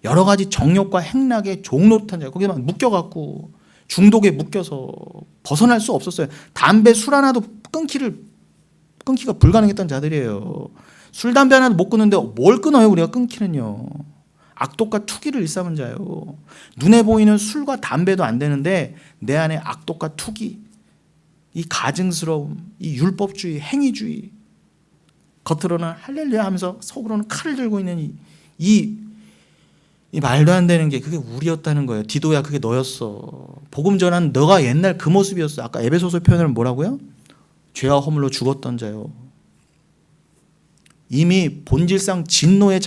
여러 가지 정욕과 행락에 종노릇한 자요. 거기만 묶여갖고 중독에 묶여서 벗어날 수 없었어요. 담배 술 하나도 끊기가 불가능했던 자들이에요. 술 담배 하나도 못 끊는데 뭘 끊어요 우리가 끊기는요. 악독과 투기를 일삼은 자요. 눈에 보이는 술과 담배도 안 되는데 내 안에 악독과 투기 이 가증스러움 이 율법주의 행위주의 겉으로는 할렐루야 하면서 속으로는 칼을 들고 있는 이 말도 안 되는 게 그게 우리였다는 거예요. 디도야 그게 너였어. 복음 전하는 너가 옛날 그 모습이었어. 아까 에베소서 표현을 뭐라고요? 죄와 허물로 죽었던 자요. 이미 본질상 진노의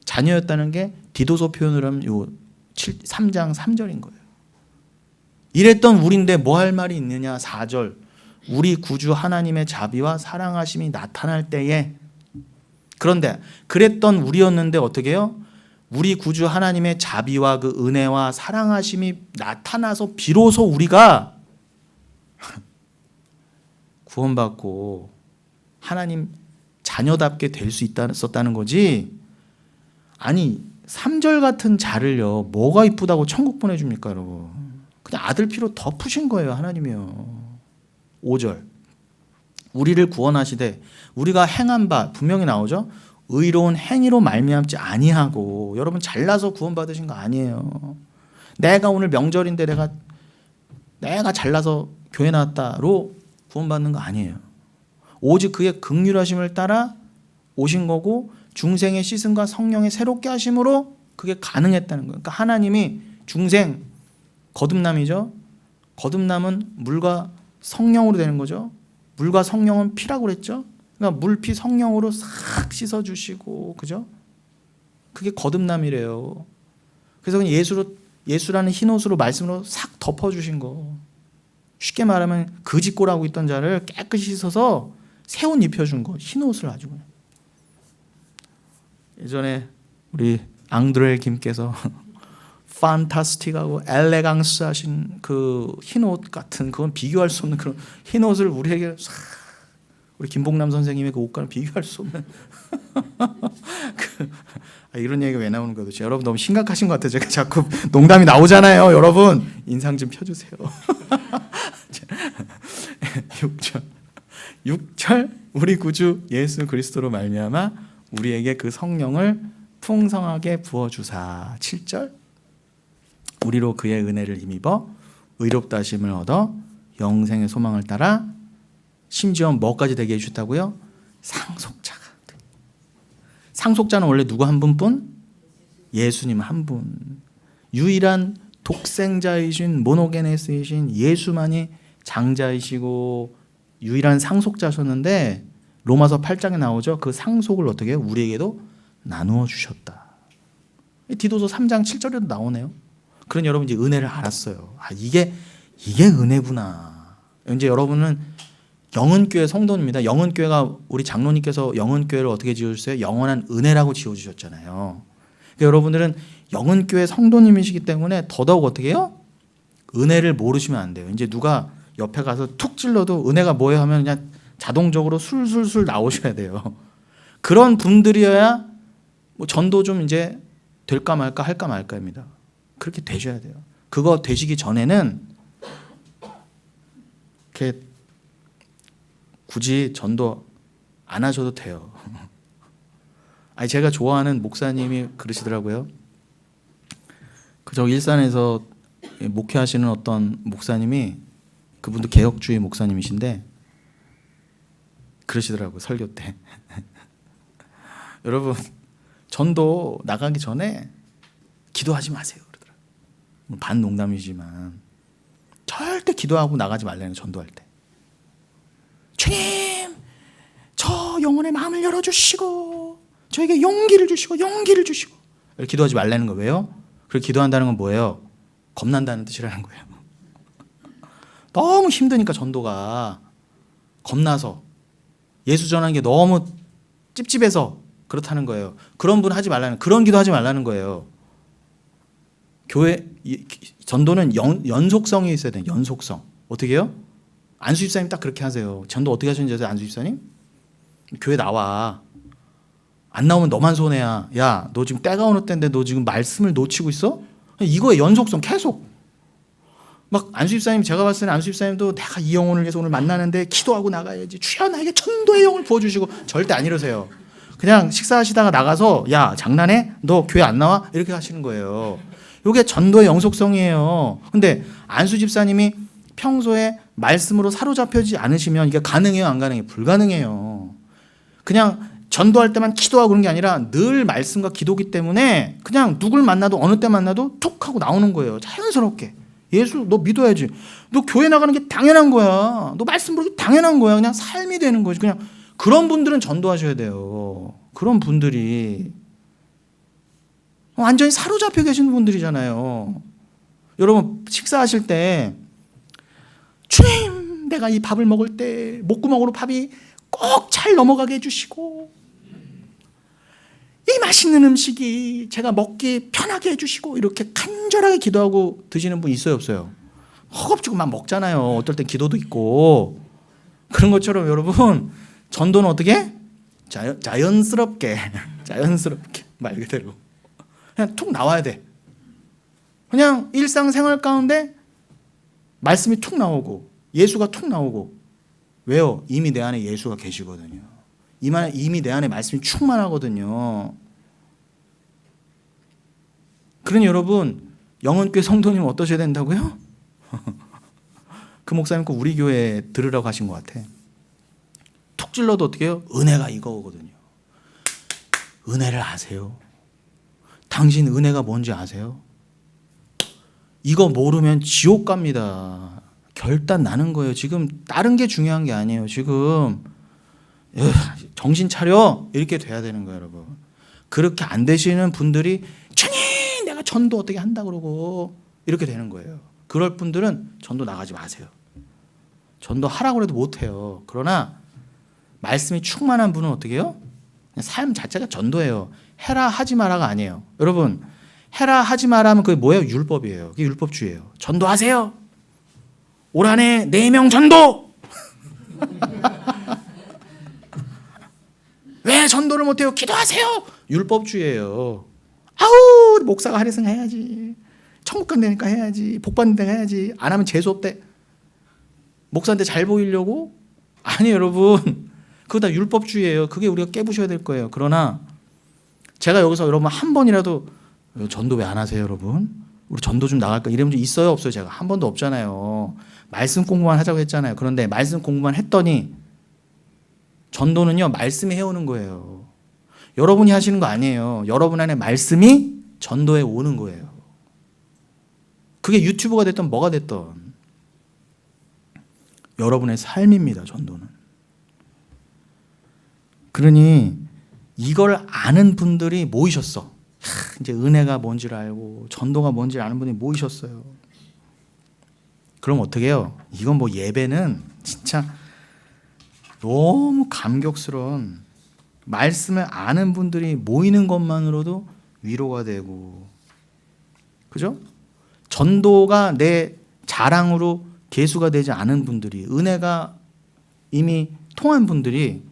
자녀였다는 게 디도서 표현을 하면 요 3장 3절인 거예요. 이랬던 우리인데 뭐 할 말이 있느냐 4절 우리 구주 하나님의 자비와 사랑하심이 나타날 때에 그런데 그랬던 우리였는데 어떻게 해요? 우리 구주 하나님의 자비와 그 은혜와 사랑하심이 나타나서 비로소 우리가 구원받고 하나님 자녀답게 될 수 있었다는 거지. 아니 3절 같은 자를요 뭐가 이쁘다고 천국 보내줍니까 여러분. 그냥 아들 피로 덮으신 거예요 하나님이요. 5절 우리를 구원하시되 우리가 행한 바 분명히 나오죠. 의로운 행위로 말미암지 아니하고 여러분 잘나서 구원받으신 거 아니에요. 내가 오늘 명절인데 내가 잘나서 교회 나왔다로 구원받는 거 아니에요. 오직 그의 긍휼하심을 따라 오신 거고 중생의 씻음과 성령의 새롭게 하심으로 그게 가능했다는 거예요. 그러니까 하나님이 중생 거듭남이죠. 거듭남은 물과 성령으로 되는 거죠. 물과 성령은 피라고 그랬죠. 그러니까 물, 피, 성령으로 싹 씻어주시고 그죠? 그게 거듭남이래요. 그래서 그냥 예수라는 흰옷으로 말씀으로 싹 덮어주신 거. 쉽게 말하면 거짓골하고 있던 자를 깨끗이 씻어서 새 옷 입혀준 거. 흰옷을 아주 그냥. 예전에 우리 앙드레 김께서 판타스틱하고 엘레강스 하신 그 흰옷 같은 그건 비교할 수 없는 그런 흰옷을 우리에게 우리 김봉남 선생님의 그 옷과는 비교할 수 없는 이런 얘기가 왜 나오는 거죠? 여러분 너무 심각하신 것 같아요. 제가 자꾸 농담이 나오잖아요. 여러분 인상 좀 펴주세요. 6절 우리 구주 예수 그리스도로 말미암아 우리에게 그 성령을 풍성하게 부어주사. 7절 우리로 그의 은혜를 힘입어 의롭다 하심을 얻어 영생의 소망을 따라 심지어 뭐까지 되게 해주셨다고요? 상속자가. 상속자는 원래 누구 한 분뿐? 예수님 한 분. 유일한 독생자이신 모노게네스이신 예수만이 장자이시고 유일한 상속자셨는데 로마서 8장에 나오죠. 그 상속을 어떻게 해요? 우리에게도 나누어 주셨다. 디도서 3장 7절에도 나오네요. 그런 여러분 이제 은혜를 알았어요. 이게 은혜구나. 이제 여러분은 영은교회 성도입니다. 영은교회가 우리 장로님께서 영은교회를 어떻게 지어주셨어요? 영원한 은혜라고 지어주셨잖아요. 그러니까 여러분들은 영은교회 성도님이시기 때문에 더더욱 어떻게 해요? 은혜를 모르시면 안 돼요. 이제 누가 옆에 가서 툭 찔러도 은혜가 뭐예요 하면 그냥 자동적으로 술술술 나오셔야 돼요. 그런 분들이어야 뭐 전도 좀 이제 될까 말까 할까 말까입니다. 그렇게 되셔야 돼요. 그거 되시기 전에는 이렇게 굳이 전도 안 하셔도 돼요. 아니 제가 좋아하는 목사님이 그러시더라고요. 그저 일산에서 목회하시는 어떤 목사님이, 그분도 개혁주의 목사님이신데 그러시더라고요. 설교 때. 여러분 전도 나가기 전에 기도하지 마세요 그러더라고요. 반농담이지만 절대 기도하고 나가지 말라는, 전도할 때. 주님, 저 영혼의 마음을 열어주시고 저에게 용기를 주시고 이렇게 기도하지 말라는 거. 왜요? 그렇게 기도한다는 건 뭐예요? 겁난다는 뜻이라는 거예요. 너무 힘드니까 전도가 겁나서, 예수 전하는 게 너무 찝찝해서 그렇다는 거예요. 그런 분 하지 말라는, 그런 기도 하지 말라는 거예요. 교회 전도는 연속성이 있어야 돼요. 연속성. 어떻게 해요? 안수 집사님 딱 그렇게 하세요. 전도 어떻게 하시는지 아세요? 안수 집사님? 교회 나와. 안 나오면 너만 손해야. 야, 너 지금 때가 어느 때인데 너 지금 말씀을 놓치고 있어? 이거의 연속성 계속. 막 안수 집사님, 제가 봤을 때는 안수 집사님도 내가 이 영혼을 위해서 오늘 만나는데 기도하고 나가야지. 주여 나에게 전도의 영을 부어주시고, 절대 안 이러세요. 그냥 식사하시다가 나가서 야 장난해? 너 교회 안 나와? 이렇게 하시는 거예요. 이게 전도의 영속성이에요. 근데 안수 집사님이 평소에 말씀으로 사로잡혀지 않으시면 이게 가능해요? 안 가능해요? 불가능해요. 그냥 전도할 때만 기도하고 그런 게 아니라 늘 말씀과 기도기 때문에 그냥 누굴 만나도 어느 때 만나도 툭 하고 나오는 거예요. 자연스럽게. 예수 너 믿어야지. 너 교회 나가는 게 당연한 거야. 너 말씀 부르기 당연한 거야. 그냥 삶이 되는 거지. 그냥 그런 분들은 전도하셔야 돼요. 그런 분들이 완전히 사로잡혀 계신 분들이잖아요. 여러분 식사하실 때 주님, 내가 이 밥을 먹을 때 목구멍으로 밥이 꼭 잘 넘어가게 해주시고, 이 맛있는 음식이 제가 먹기 편하게 해주시고, 이렇게 간절하게 기도하고 드시는 분 있어요 없어요? 허겁지겁 막 먹잖아요. 어떨 땐 기도도 있고. 그런 것처럼 여러분 전도는 어떻게? 자연스럽게 말 그대로 그냥 툭 나와야 돼. 그냥 일상생활 가운데 말씀이 툭 나오고 예수가 툭 나오고. 왜요? 이미 내 안에 예수가 계시거든요. 이미 내 안에 말씀이 충만하거든요. 그러니 여러분 영혼교회 성도님 어떠셔야 된다고요? 그 목사님 꼭 우리 교회에 들으라고 하신 것 같아. 툭 찔러도 어떻게 해요? 은혜가 이거거든요. 은혜를 아세요? 당신 은혜가 뭔지 아세요? 이거 모르면 지옥 갑니다. 결단 나는 거예요. 지금 다른 게 중요한 게 아니에요. 지금 정신 차려 이렇게 돼야 되는 거예요, 여러분. 그렇게 안 되시는 분들이 주님 내가 전도 어떻게 한다 그러고 이렇게 되는 거예요. 그럴 분들은 전도 나가지 마세요. 전도 하라고 해도 못해요. 그러나 말씀이 충만한 분은 어떻게 해요? 삶 자체가 전도예요. 해라 하지 마라가 아니에요. 여러분 해라 하지 마라 하면 그게 뭐예요? 율법이에요. 그게 율법주의예요. 전도하세요. 올 한해 4명 전도. 왜 전도를 못해요? 기도하세요. 율법주의예요. 아우 목사가 할애성 해야지. 천국 간다니까 해야지. 복 받는다 해야지. 안 하면 재수 없대. 목사한테 잘 보이려고? 아니 여러분 그거 다 율법주의예요. 그게 우리가 깨부셔야 될 거예요. 그러나 제가 여기서 여러분 한 번이라도 전도 왜 안 하세요 여러분? 우리 전도 좀 나갈까? 이런 분 있어요 없어요? 제가 한 번도 없잖아요. 말씀 공부만 하자고 했잖아요. 그런데 말씀 공부만 했더니 전도는요 말씀이 해오는 거예요. 여러분이 하시는 거 아니에요. 여러분 안에 말씀이 전도해 오는 거예요. 그게 유튜브가 됐든 뭐가 됐든 여러분의 삶입니다. 전도는. 그러니 이걸 아는 분들이 모이셨어. 이제 은혜가 뭔지를 알고 전도가 뭔지를 아는 분이 모이셨어요. 그럼 어떻게 해요? 이건 뭐 예배는 진짜 너무 감격스러운 말씀을 아는 분들이 모이는 것만으로도 위로가 되고, 그죠? 전도가 내 자랑으로 계수가 되지 않은 분들이, 은혜가 이미 통한 분들이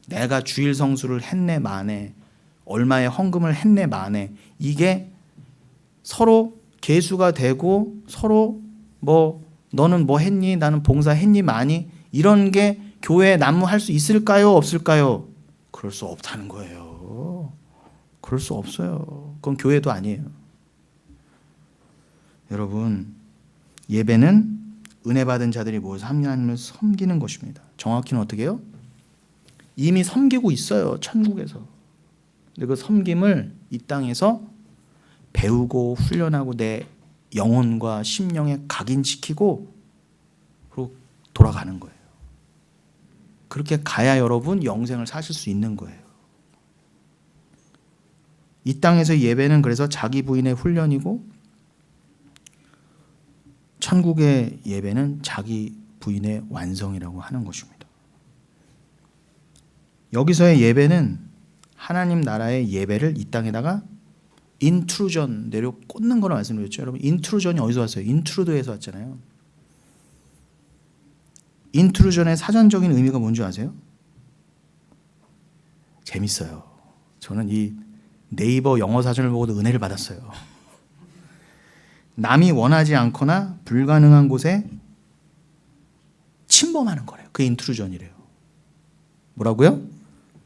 내가 주일 성수를 했네 마네 얼마의 헌금을 했네 마네, 이게 서로 계수가 되고 서로 뭐 너는 뭐 했니, 나는 봉사했니 많이, 이런 게 교회에 난무할 수 있을까요, 없을까요? 그럴 수 없다는 거예요. 그럴 수 없어요. 그건 교회도 아니에요. 여러분, 예배는 은혜 받은 자들이 모여서 하나님을 섬기는 것입니다. 정확히는 어떻게 해요? 이미 섬기고 있어요, 천국에서. 근데 그 섬김을 이 땅에서 배우고 훈련하고 내 영혼과 심령에 각인시키고 그리고 돌아가는 거예요. 그렇게 가야 여러분 영생을 사실 수 있는 거예요. 이 땅에서 예배는 그래서 자기 부인의 훈련이고, 천국의 예배는 자기 부인의 완성이라고 하는 것입니다. 여기서의 예배는 하나님 나라의 예배를 이 땅에다가 인트루전, 내려 꽂는 거라 말씀드렸죠. 여러분, 인트루전이 어디서 왔어요? 인트루드에서 왔잖아요. 인트루전의 사전적인 의미가 뭔지 아세요? 재밌어요. 저는 이 네이버 영어 사전을 보고도 은혜를 받았어요. 남이 원하지 않거나 불가능한 곳에 침범하는 거래요. 그게 인트루전이래요. 뭐라고요?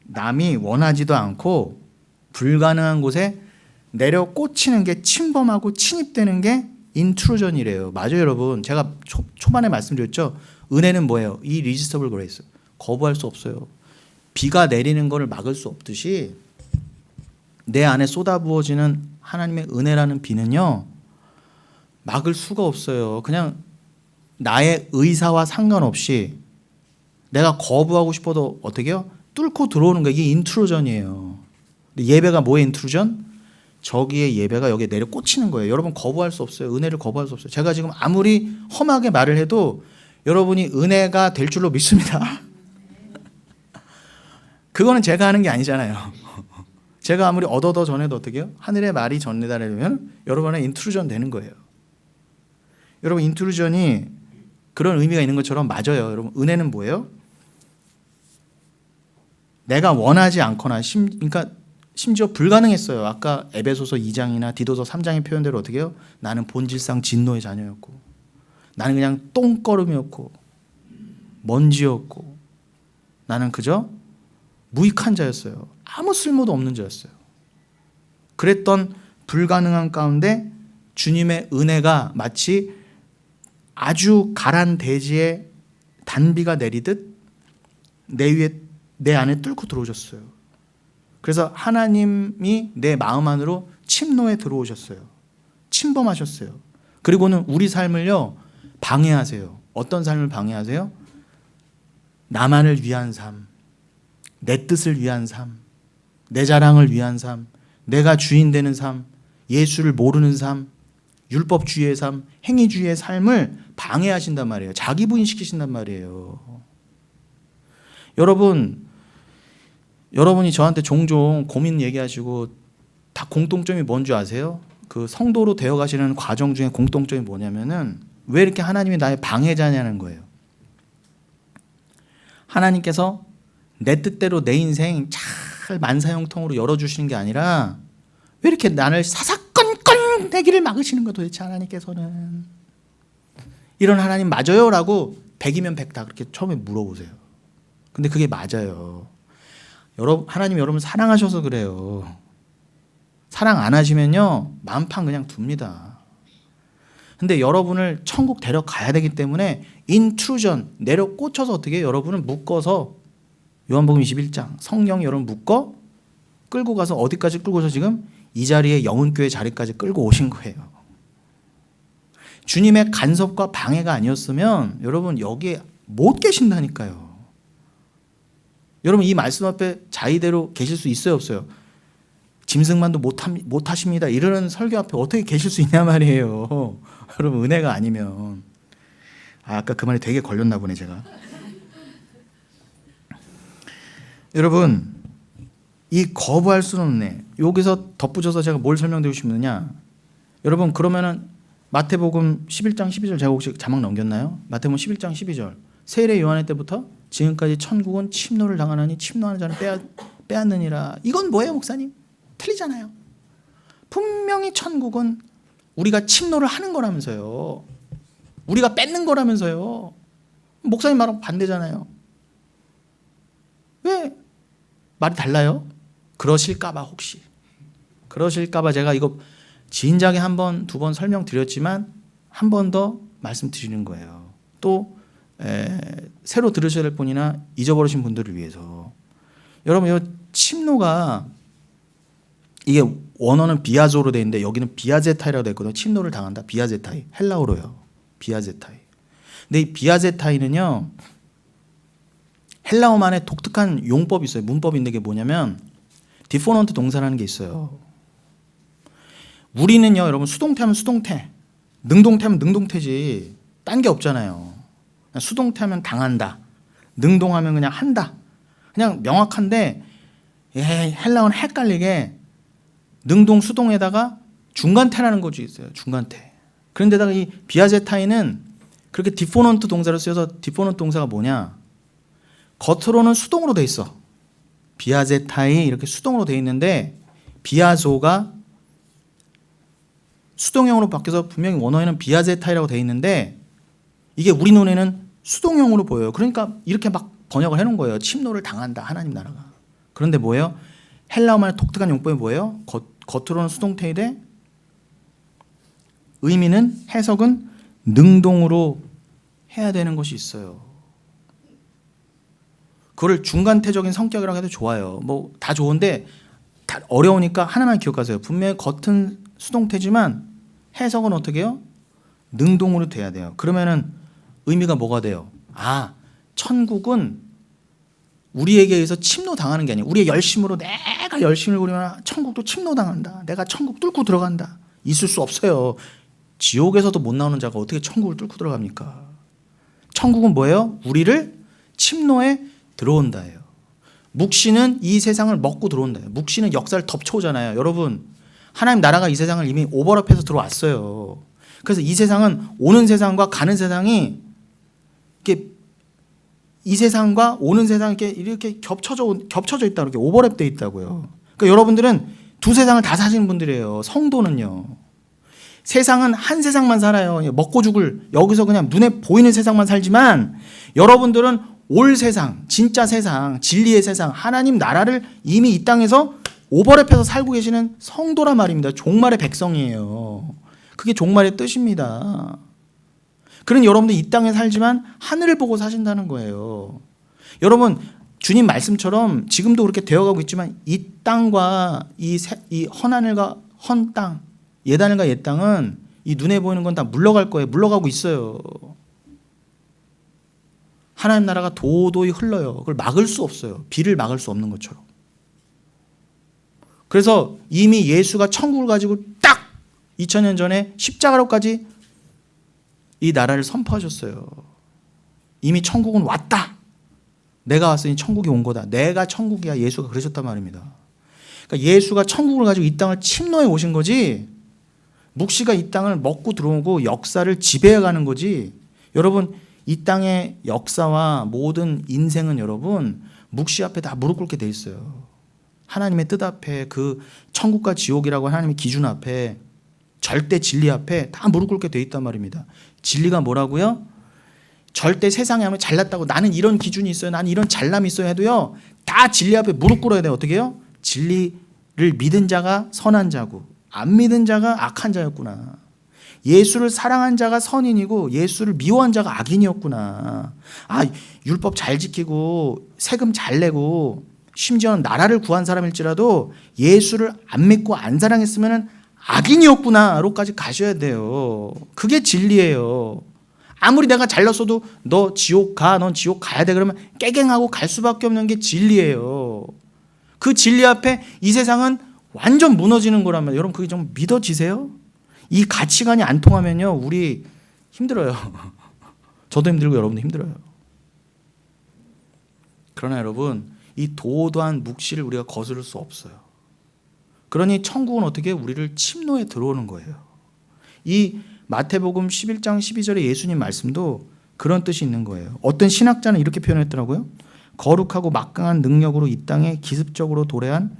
남이 원하지도 않고 불가능한 곳에 내려 꽂히는 게, 침범하고 침입되는 게 인트루전이래요. 맞아요, 여러분. 제가 초반에 말씀드렸죠. 은혜는 뭐예요? 이 리지스터블 그레이스. 거부할 수 없어요. 비가 내리는 것을 막을 수 없듯이 내 안에 쏟아부어지는 하나님의 은혜라는 비는요, 막을 수가 없어요. 그냥 나의 의사와 상관없이 내가 거부하고 싶어도 어떻게 해요? 뚫고 들어오는 거, 이게 인트루전이에요. 근데 예배가 뭐의 인트루전? 저기의 예배가 여기에 내려 꽂히는 거예요. 여러분 거부할 수 없어요. 은혜를 거부할 수 없어요. 제가 지금 아무리 험하게 말을 해도 여러분이 은혜가 될 줄로 믿습니다. 그거는 제가 하는 게 아니잖아요. 제가 아무리 얻어도 전해도 어떻게 해요? 하늘의 말이 전해달라면 여러분의 인트루전 되는 거예요. 여러분, 인트루전이 그런 의미가 있는 것처럼 맞아요. 여러분, 은혜는 뭐예요? 내가 원하지 않거나 그러니까 심지어 불가능했어요. 아까 에베소서 2장이나 디도서 3장의 표현대로 어떻게 해요? 나는 본질상 진노의 자녀였고, 나는 그냥 똥거름이었고 먼지였고, 나는 그저 무익한 자였어요. 아무 쓸모도 없는 자였어요. 그랬던 불가능한 가운데 주님의 은혜가 마치 아주 가란 대지에 단비가 내리듯 내 안에 뚫고 들어오셨어요. 그래서 하나님이 내 마음 안으로 침노에 들어오셨어요. 침범하셨어요. 그리고는 우리 삶을요, 방해하세요. 어떤 삶을 방해하세요? 나만을 위한 삶, 내 뜻을 위한 삶, 내 자랑을 위한 삶, 내가 주인 되는 삶, 예수를 모르는 삶, 율법주의의 삶, 행위주의의 삶을 방해하신단 말이에요. 자기 부인시키신단 말이에요. 여러분이 저한테 종종 고민 얘기하시고 다 공통점이 뭔지 아세요? 그 성도로 되어 가시는 과정 중에 공통점이 뭐냐면은 왜 이렇게 하나님이 나의 방해자냐는 거예요. 하나님께서 내 뜻대로 내 인생 잘 만사형통으로 열어주시는 게 아니라 왜 이렇게 나를 사사건건 내기를 막으시는 거예요, 도대체 하나님께서는. 이런 하나님 맞아요? 라고 100이면 100 다 그렇게 처음에 물어보세요. 근데 그게 맞아요. 하나님 여러분 사랑하셔서 그래요. 사랑 안 하시면요, 만판 그냥 둡니다. 근데 여러분을 천국 데려가야 되기 때문에 인트루전, 내려 꽂혀서 어떻게 해요? 여러분을 묶어서, 요한복음 21장 성령이 여러분 묶어 끌고 가서 어디까지 끌고 오셔? 지금 이 자리에 영혼교회 자리까지 끌고 오신 거예요. 주님의 간섭과 방해가 아니었으면 여러분 여기에 못 계신다니까요. 여러분 이 말씀 앞에 자의대로 계실 수 있어요, 없어요? 짐승만도 못 하십니다 이러는 설교 앞에 어떻게 계실 수 있냐 말이에요. 여러분 은혜가 아니면. 아까 그 말이 되게 걸렸나 보네 제가. 여러분 이 거부할 수는 없네. 여기서 덧붙여서 제가 뭘 설명드리고 싶느냐, 여러분 그러면은 마태복음 11장 12절 제가 혹시 자막 넘겼나요? 마태복음 11장 12절 세례 요한의 때부터 지금까지 천국은 침노를 당하나니 침노하는 자는 빼앗느니라. 이건 뭐예요 목사님? 틀리잖아요. 분명히 천국은 우리가 침노를 하는 거라면서요. 우리가 뺏는 거라면서요. 목사님 말하고 반대잖아요. 왜 말이 달라요? 그러실까봐 혹시. 그러실까봐 제가 이거 진작에 한 번, 두 번 설명드렸지만 한 번 더 말씀드리는 거예요. 또 새로 들으셔야 될 분이나 잊어버리신 분들을 위해서. 여러분 이 침노가 이게 원어는 비아조로 되어 있는데 여기는 비아제타이라고 되어 있거든요. 침노를 당한다. 비아제타이. 헬라어로요. 비아제타이. 근데 이 비아제타이는요. 헬라어만의 독특한 용법이 있어요. 문법인데 이게 뭐냐면 디포넌트 동사라는 게 있어요. 우리는요. 여러분 수동태 하면 수동태. 능동태 하면 능동태지. 딴 게 없잖아요. 수동태 하면 당한다. 능동하면 그냥 한다. 그냥 명확한데 헬라어는 헷갈리게 능동 수동에다가 중간태라는 것이 있어요. 중간태. 그런데다가 이 비아제타이는 그렇게 디포넌트 동사로 쓰여서 디포넌트 동사가 뭐냐? 겉으로는 수동으로 돼 있어. 비아제타이 이렇게 수동으로 돼 있는데 비아조가 수동형으로 바뀌어서 분명히 원어에는 비아제타이라고 돼 있는데 이게 우리 눈에는 수동형으로 보여요. 그러니까 이렇게 막 번역을 해놓은 거예요. 침노를 당한다. 하나님 나라가. 그런데 뭐예요? 헬라어만의 독특한 용법이 뭐예요? 겉으로는 수동태인데 의미는 해석은 능동으로 해야 되는 것이 있어요. 그걸 중간태적인 성격이라고 해도 좋아요. 뭐 다 좋은데 다 어려우니까 하나만 기억하세요. 분명히 겉은 수동태지만 해석은 어떻게 해요? 능동으로 돼야 돼요. 그러면은 의미가 뭐가 돼요? 아, 천국은 우리에게 의해서 침노당하는 게 아니에요. 우리의 열심으로 내가 열심을 부리면 천국도 침노당한다. 내가 천국 뚫고 들어간다. 있을 수 없어요. 지옥에서도 못 나오는 자가 어떻게 천국을 뚫고 들어갑니까? 천국은 뭐예요? 우리를 침노에 들어온다예요. 묵시는 이 세상을 먹고 들어온다예요. 묵시는 역사를 덮쳐오잖아요. 여러분 하나님 나라가 이 세상을 이미 오버랩해서 들어왔어요. 그래서 이 세상은 오는 세상과 가는 세상이 이렇게 이 세상과 오는 세상이 이렇게 겹쳐져 있다. 이렇게 오버랩돼 있다고요. 그러니까 여러분들은 두 세상을 다 사시는 분들이에요. 성도는요. 세상은 한 세상만 살아요. 먹고 죽을 여기서 그냥 눈에 보이는 세상만 살지만 여러분들은 올 세상, 진짜 세상, 진리의 세상, 하나님 나라를 이미 이 땅에서 오버랩해서 살고 계시는 성도란 말입니다. 종말의 백성이에요. 그게 종말의 뜻입니다. 그런 여러분들 이 땅에 살지만 하늘을 보고 사신다는 거예요. 여러분 주님 말씀처럼 지금도 그렇게 되어가고 있지만 이 땅과 이 헌하늘과 헌땅, 옛하늘과 옛 땅은 이 눈에 보이는 건 다 물러갈 거예요. 물러가고 있어요. 하나님 나라가 도도히 흘러요. 그걸 막을 수 없어요. 비를 막을 수 없는 것처럼. 그래서 이미 예수가 천국을 가지고 딱 2000년 전에 십자가로까지 이 나라를 선포하셨어요. 이미 천국은 왔다. 내가 왔으니 천국이 온 거다. 내가 천국이야. 예수가 그러셨단 말입니다. 그러니까 예수가 천국을 가지고 이 땅을 침노해 오신 거지 묵시가 이 땅을 먹고 들어오고 역사를 지배해가는 거지. 여러분 이 땅의 역사와 모든 인생은 여러분 묵시 앞에 다 무릎 꿇게 돼 있어요. 하나님의 뜻 앞에 그 천국과 지옥이라고 하나님의 기준 앞에 절대 진리 앞에 다 무릎 꿇게 돼 있단 말입니다. 진리가 뭐라고요? 절대 세상에 하면 잘났다고 나는 이런 기준이 있어요. 나는 이런 잘남이 있어야 해도요. 다 진리 앞에 무릎 꿇어야 돼요. 어떻게 해요? 진리를 믿은 자가 선한 자고 안 믿은 자가 악한 자였구나. 예수를 사랑한 자가 선인이고 예수를 미워한 자가 악인이었구나. 아, 율법 잘 지키고 세금 잘 내고 심지어는 나라를 구한 사람일지라도 예수를 안 믿고 안 사랑했으면 악인이었구나로까지 가셔야 돼요. 그게 진리예요. 아무리 내가 잘났어도 너 지옥 가, 넌 지옥 가야 돼 그러면 깨갱하고 갈 수밖에 없는 게 진리예요. 그 진리 앞에 이 세상은 완전 무너지는 거란 말이에요. 여러분 그게 좀 믿어지세요? 이 가치관이 안 통하면요 우리 힘들어요. 저도 힘들고 여러분도 힘들어요. 그러나 여러분 이 도도한 묵시를 우리가 거스를 수 없어요. 그러니 천국은 어떻게 우리를 침노에 들어오는 거예요. 이 마태복음 11장 12절의 예수님 말씀도 그런 뜻이 있는 거예요. 어떤 신학자는 이렇게 표현했더라고요. 거룩하고 막강한 능력으로 이 땅에 기습적으로 도래한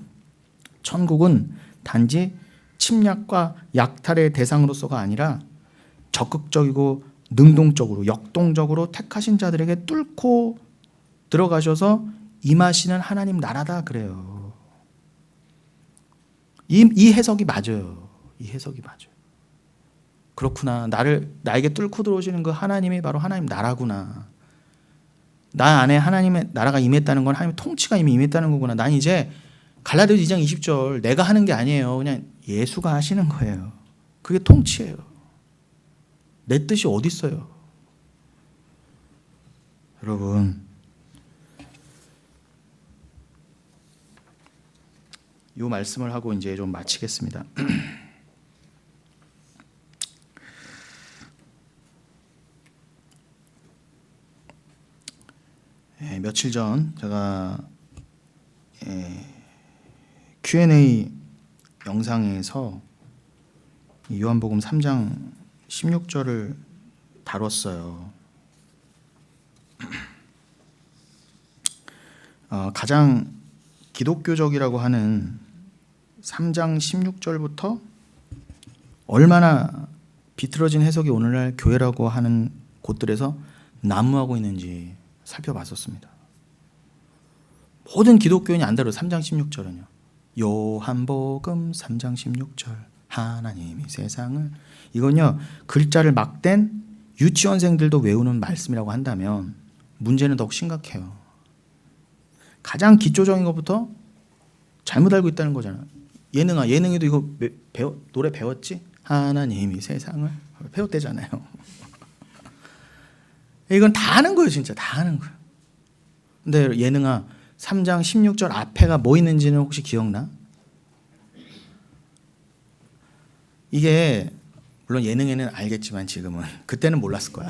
천국은 단지 침략과 약탈의 대상으로서가 아니라 적극적이고 능동적으로 역동적으로 택하신 자들에게 뚫고 들어가셔서 임하시는 하나님 나라다 그래요. 이 해석이 맞아요. 이 해석이 맞아요. 그렇구나. 나에게 뚫고 들어오시는 그 하나님이 바로 하나님 나라구나. 나 안에 하나님의 나라가 임했다는 건 하나님의 통치가 이미 임했다는 거구나. 난 이제 갈라디아서 2장 20절 내가 하는 게 아니에요. 그냥 예수가 하시는 거예요. 그게 통치예요. 내 뜻이 어디 있어요? 여러분, 이 말씀을 하고 이제 좀 마치겠습니다. 며칠 전 제가 Q&A 영상에서 요한복음 3장 16절을 다뤘어요. 가장 기독교적이라고 하는 3장 16절부터 얼마나 비틀어진 해석이 오늘날 교회라고 하는 곳들에서 난무하고 있는지 살펴봤었습니다. 모든 기독교인이 안 다뤄요. 3장 16절은요. 요한복음 3장 16절 하나님이 세상을, 이건요 글자를 막 댄 유치원생들도 외우는 말씀이라고 한다면 문제는 더욱 심각해요. 가장 기초적인 것부터 잘못 알고 있다는 거잖아. 예능이도 이거 노래 배웠지? 하나님이 세상을 배웠대잖아요. 이건 다 아는 거예요. 진짜 다 아는 거예요. 근데 예능아 3장 16절 앞에가 뭐 있는지는 혹시 기억나? 이게 물론 예능에는 알겠지만 지금은, 그때는 몰랐을 거야.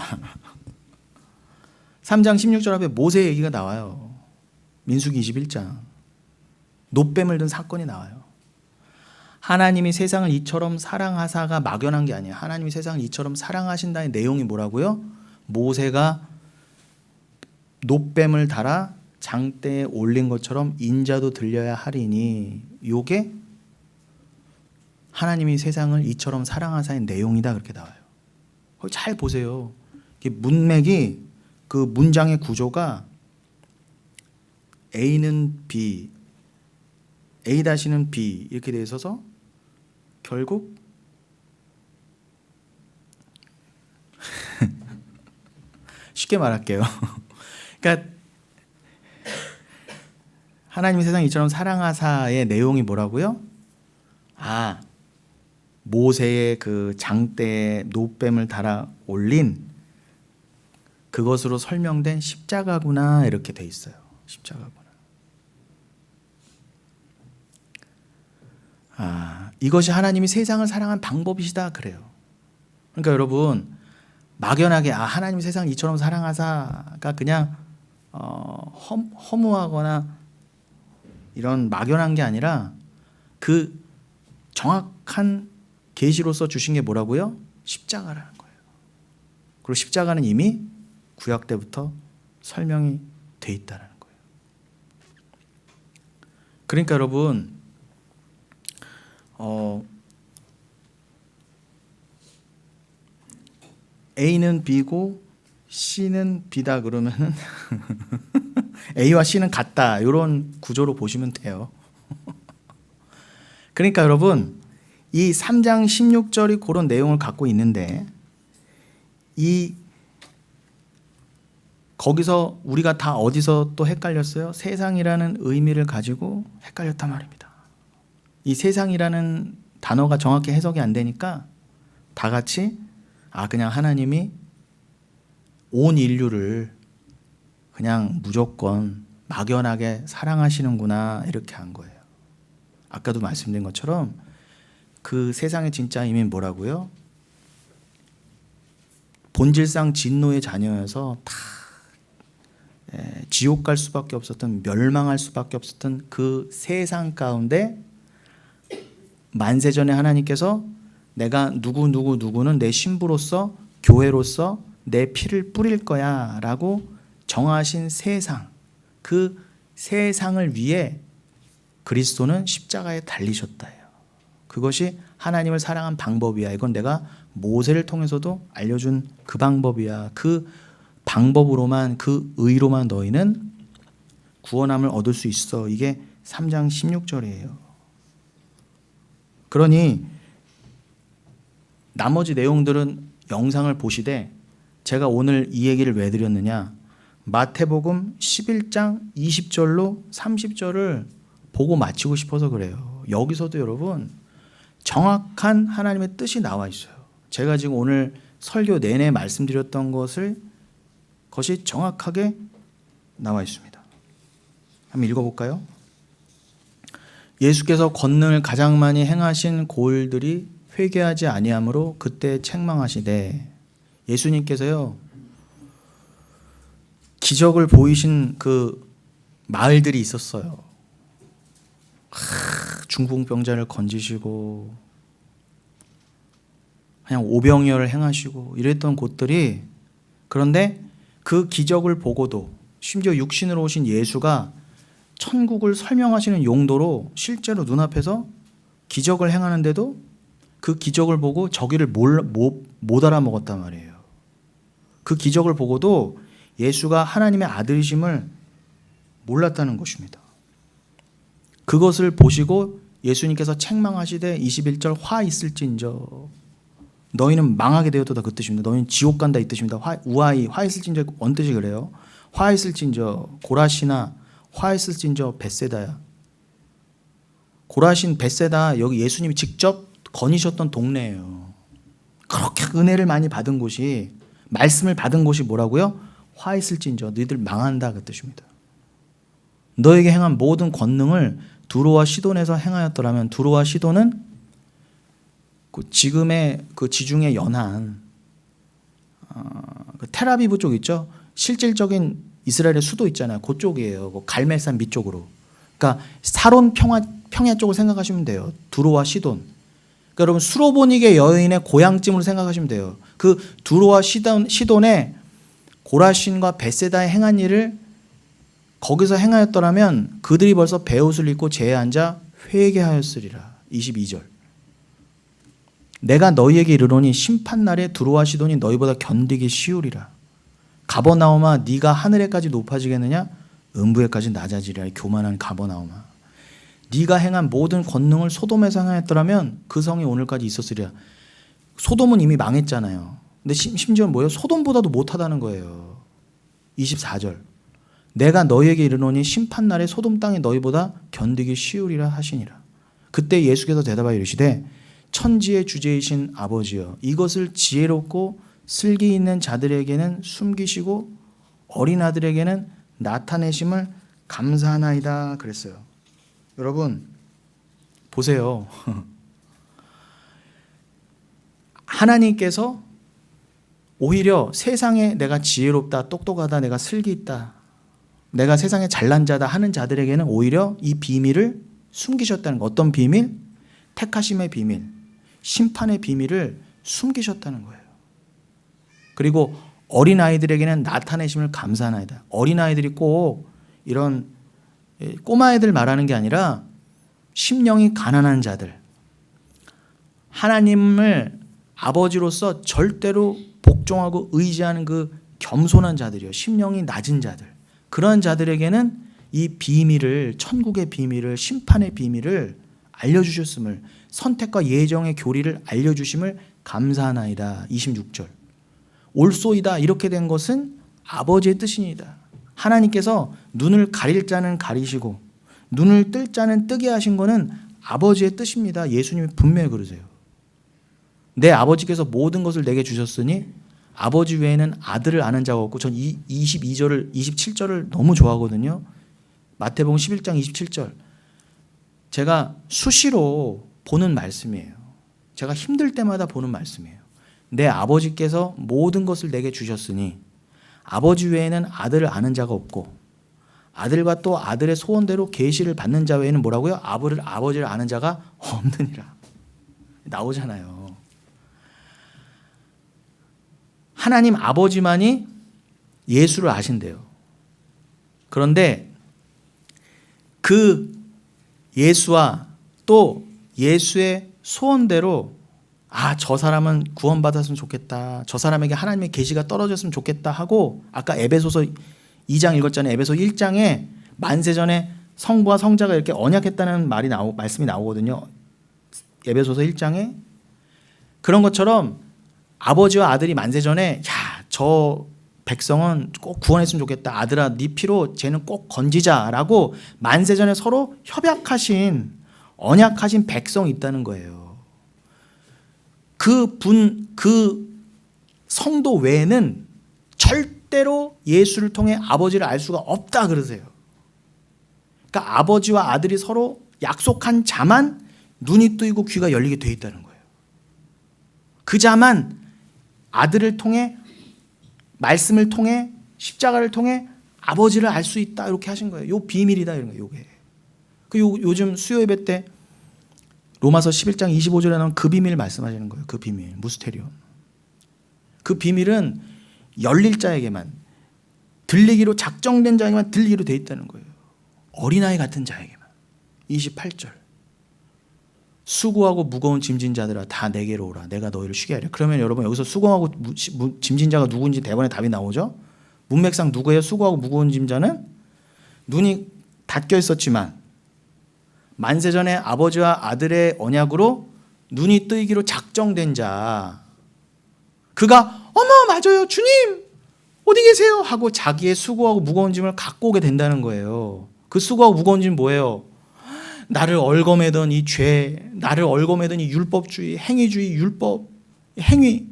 3장 16절 앞에 모세 얘기가 나와요. 민수기 21장. 놋뱀을 든 사건이 나와요. 하나님이 세상을 이처럼 사랑하사가 막연한 게 아니에요. 하나님이 세상을 이처럼 사랑하신다의 내용이 뭐라고요? 모세가 놋뱀을 달아 장대에 올린 것처럼 인자도 들려야 하리니, 요게 하나님이 세상을 이처럼 사랑하사의 내용이다 그렇게 나와요. 잘 보세요. 문맥이, 그 문장의 구조가 A는 B, A-는 B 이렇게 돼 있어서 결국 쉽게 말할게요. 그러니까 하나님이 세상 이처럼 사랑하사의 내용이 뭐라고요? 모세의 그 장대에 놋뱀을 달아 올린 그것으로 설명된 십자가구나 이렇게 돼 있어요. 십자가구나. 이것이 하나님이 세상을 사랑한 방법이시다 그래요. 그러니까 여러분 막연하게 하나님이 세상을 이처럼 사랑하사가 그냥 허무하거나 이런 막연한 게 아니라 그 정확한 계시로서 주신 게 뭐라고요? 십자가라는 거예요. 그리고 십자가는 이미 구약 때부터 설명이 돼 있다는 거예요. 그러니까 여러분 A는 B고 C는 B다 그러면은 A와 C는 같다 이런 구조로 보시면 돼요. 그러니까 여러분 이 3장 16절이 그런 내용을 갖고 있는데 거기서 우리가 다 어디서 또 헷갈렸어요? 세상이라는 의미를 가지고 헷갈렸단 말입니다. 이 세상이라는 단어가 정확히 해석이 안 되니까 다 같이 그냥 하나님이 온 인류를 그냥 무조건 막연하게 사랑하시는구나 이렇게 한 거예요. 아까도 말씀드린 것처럼 그 세상의 진짜 의미는 뭐라고요? 본질상 진노의 자녀여서 다 지옥 갈 수밖에 없었던, 멸망할 수밖에 없었던 그 세상 가운데 만세전에 하나님께서 내가 누구는 내 신부로서 교회로서 내 피를 뿌릴 거야 라고 정하신 세상, 그 세상을 위해 그리스도는 십자가에 달리셨다예요. 그것이 하나님을 사랑한 방법이야. 이건 내가 모세를 통해서도 알려준 그 방법이야. 그 방법으로만, 그 의로만 너희는 구원함을 얻을 수 있어. 이게 3장 16절이에요. 그러니 나머지 내용들은 영상을 보시되 제가 오늘 이 얘기를 왜 드렸느냐, 마태복음 11장 20절로 30절을 보고 마치고 싶어서 그래요. 여기서도 여러분 정확한 하나님의 뜻이 나와 있어요. 제가 지금 오늘 설교 내내 말씀드렸던 것이 정확하게 나와 있습니다. 한번 읽어볼까요? 예수께서 권능을 가장 많이 행하신 고을들이 회개하지 아니하므로 그때 책망하시되, 예수님께서요 기적을 보이신 그 마을들이 있었어요. 중풍병자를 건지시고 그냥 오병이어를 행하시고 이랬던 곳들이, 그런데 그 기적을 보고도 심지어 육신으로 오신 예수가 천국을 설명하시는 용도로 실제로 눈앞에서 기적을 행하는데도 그 기적을 보고 저기를 못 알아먹었단 말이에요. 그 기적을 보고도 예수가 하나님의 아들이심을 몰랐다는 것입니다. 그것을 보시고 예수님께서 책망하시되 21절 화 있을진저 너희는 망하게 되었도다, 그 뜻입니다. 너희는 지옥 간다, 이 뜻입니다. 화 있을진저 원 뜻이 그래요. 화 있을진저 고라시나 화 있을진저 벳세다야. 고라신 벳세다, 여기 예수님이 직접 거니셨던 동네예요. 그렇게 은혜를 많이 받은 곳이, 말씀을 받은 곳이 뭐라고요? 화 있을진저 너희들 망한다, 그 뜻입니다. 너에게 행한 모든 권능을 두로와 시돈에서 행하였더라면, 두로와 시돈은 지금의 그 지중해 연안 그 텔아비브 쪽 있죠? 실질적인 이스라엘의 수도 있잖아요. 그쪽이에요. 그 갈멜산 밑쪽으로. 그러니까 사론 평야 쪽을 생각하시면 돼요. 두로와 시돈. 그러니까 여러분 수로보닉의 여인의 고향쯤으로 생각하시면 돼요. 그 두로와 시돈에 고라신과 벳세다에 행한 일을 거기서 행하였더라면 그들이 벌써 베옷을 입고 재에 앉아 회개하였으리라. 22절. 내가 너희에게 이르노니 심판날에 두로와 시돈이 너희보다 견디기 쉬우리라. 가버나움아 네가 하늘에까지 높아지겠느냐? 음부에까지 낮아지리라. 교만한 가버나움아, 네가 행한 모든 권능을 소돔에서 행하였더라면 그 성이 오늘까지 있었으리라. 소돔은 이미 망했잖아요. 근데 심지어 뭐예요? 소돔보다도 못하다는 거예요. 24절. 내가 너희에게 이르노니 심판날에 소돔 땅이 너희보다 견디기 쉬우리라 하시니라. 그때 예수께서 대답하여 이르시되 천지의 주제이신 아버지여, 이것을 지혜롭고 슬기 있는 자들에게는 숨기시고 어린 아들에게는 나타내심을 감사하나이다 그랬어요. 여러분 보세요. 하나님께서 오히려 세상에 내가 지혜롭다, 똑똑하다, 내가 슬기 있다, 내가 세상에 잘난 자다 하는 자들에게는 오히려 이 비밀을 숨기셨다는 거. 어떤 비밀? 택하심의 비밀, 심판의 비밀을 숨기셨다는 거예요. 그리고 어린아이들에게는 나타내심을 감사하나이다. 어린아이들이 꼭 이런 꼬마애들 말하는 게 아니라 심령이 가난한 자들, 하나님을 아버지로서 절대로 복종하고 의지하는 그 겸손한 자들이요, 심령이 낮은 자들, 그런 자들에게는 이 비밀을, 천국의 비밀을, 심판의 비밀을 알려주셨음을, 선택과 예정의 교리를 알려주심을 감사하나이다. 26절. 올소이다 이렇게 된 것은 아버지의 뜻이니다. 하나님께서 눈을 가릴 자는 가리시고 눈을 뜰 자는 뜨게 하신 것은 아버지의 뜻입니다. 예수님이 분명히 그러세요. 내 아버지께서 모든 것을 내게 주셨으니 아버지 외에는 아들을 아는 자가 없고, 전 22절을 27절을 너무 좋아하거든요. 마태복음 11장 27절. 제가 수시로 보는 말씀이에요. 제가 힘들 때마다 보는 말씀이에요. 내 아버지께서 모든 것을 내게 주셨으니 아버지 외에는 아들을 아는 자가 없고 아들과 또 아들의 소원대로 계시를 받는 자 외에는 뭐라고요? 아버지를 아는 자가 없느니라. 나오잖아요. 하나님 아버지만이 예수를 아신대요. 그런데 그 예수와 또 예수의 소원대로 저 사람은 구원받았으면 좋겠다. 저 사람에게 하나님의 계시가 떨어졌으면 좋겠다 하고 아까 에베소서 2장 읽었잖아요. 에베소 1장에 만세전에 성부와 성자가 이렇게 언약했다는 말씀이 나오거든요. 에베소서 1장에 그런 것처럼 아버지와 아들이 만세전에 저 백성은 꼭 구원했으면 좋겠다. 아들아 네 피로 쟤는 꼭 건지자라고 만세전에 서로 협약하신 언약하신 백성이 있다는 거예요. 그 성도 외에는 절대로 예수를 통해 아버지를 알 수가 없다 그러세요. 그러니까 아버지와 아들이 서로 약속한 자만 눈이 뜨이고 귀가 열리게 돼 있다는 거예요. 그 자만 아들을 통해 말씀을 통해 십자가를 통해 아버지를 알 수 있다 이렇게 하신 거예요. 요 비밀이다 이런 거예요. 요게. 요즘 수요 예배 때 로마서 11장 25절에 나온 그 비밀을 말씀하시는 거예요. 그 비밀, 무스테리온. 그 비밀은 열릴 자에게만 들리기로 작정된 자에게만 들리기로 돼 있다는 거예요. 어린아이 같은 자에게만. 28절. 수고하고 무거운 짐진 자들아 다 내게로 오라. 내가 너희를 쉬게 하리라. 그러면 여러분 여기서 수고하고 짐진 자가 누군지 대본에 답이 나오죠. 문맥상 누구예요? 수고하고 무거운 짐자는 눈이 닫혀 있었지만 만세전에 아버지와 아들의 언약으로 눈이 뜨이기로 작정된 자. 그가 어머 맞아요 주님 어디 계세요? 하고 자기의 수고하고 무거운 짐을 갖고 오게 된다는 거예요. 그 수고하고 무거운 짐 뭐예요? 나를 얼거매던 이 죄, 나를 얼거매던 이 율법주의, 행위주의, 율법, 행위.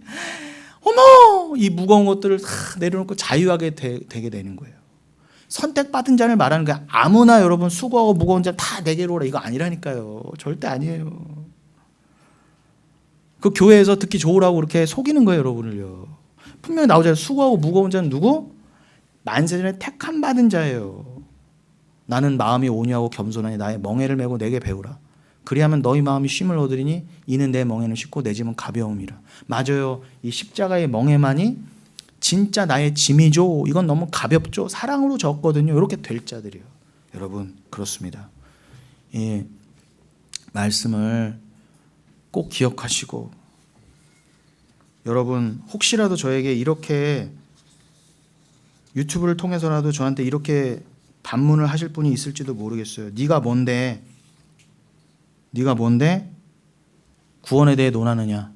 어머! 이 무거운 것들을 다 내려놓고 자유하게 되게 되는 거예요. 선택받은 자를 말하는 거야. 아무나 여러분 수고하고 무거운 자 다 내게로 오라. 이거 아니라니까요. 절대 아니에요. 그 교회에서 듣기 좋으라고 그렇게 속이는 거예요, 여러분을요. 분명히 나오잖아요. 수고하고 무거운 자는 누구? 만세전에 택함 받은 자예요. 나는 마음이 온유하고 겸손하니 나의 멍에를 메고 내게 배우라. 그리하면 너희 마음이 쉼을 얻으리니 이는 내 멍에는 쉽고 내 짐은 가벼움이라. 맞아요. 이 십자가의 멍에만이 진짜 나의 짐이죠. 이건 너무 가볍죠. 사랑으로 졌거든요. 이렇게 될 자들이요. 여러분 그렇습니다. 이 말씀을 꼭 기억하시고 여러분 혹시라도 저에게 이렇게 유튜브를 통해서라도 저한테 이렇게 반문을 하실 분이 있을지도 모르겠어요. 네가 뭔데 구원에 대해 논하느냐?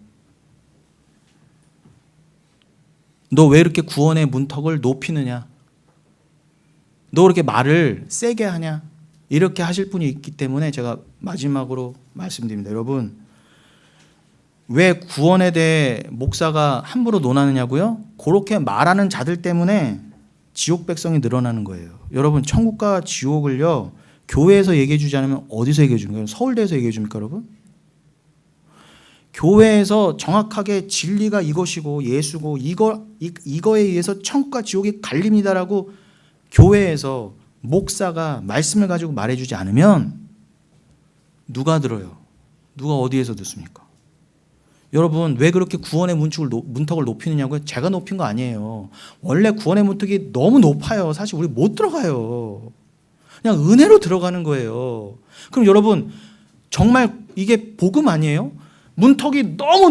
너 왜 이렇게 구원의 문턱을 높이느냐? 너 그렇게 말을 세게 하냐? 이렇게 하실 분이 있기 때문에 제가 마지막으로 말씀드립니다. 여러분 왜 구원에 대해 목사가 함부로 논하느냐고요? 그렇게 말하는 자들 때문에 지옥 백성이 늘어나는 거예요. 여러분 천국과 지옥을요 교회에서 얘기해 주지 않으면 어디서 얘기해 주는 거예요? 서울대에서 얘기해 줍니까 여러분? 교회에서 정확하게 진리가 이것이고 예수고 이거에 의해서 천국과 지옥이 갈립니다라고 교회에서 목사가 말씀을 가지고 말해주지 않으면 누가 들어요? 누가 어디에서 듣습니까? 여러분 왜 그렇게 구원의 문턱을 높이느냐고요? 제가 높인 거 아니에요. 원래 구원의 문턱이 너무 높아요. 사실 우리 못 들어가요. 그냥 은혜로 들어가는 거예요. 그럼 여러분 정말 이게 복음 아니에요? 문턱이 너무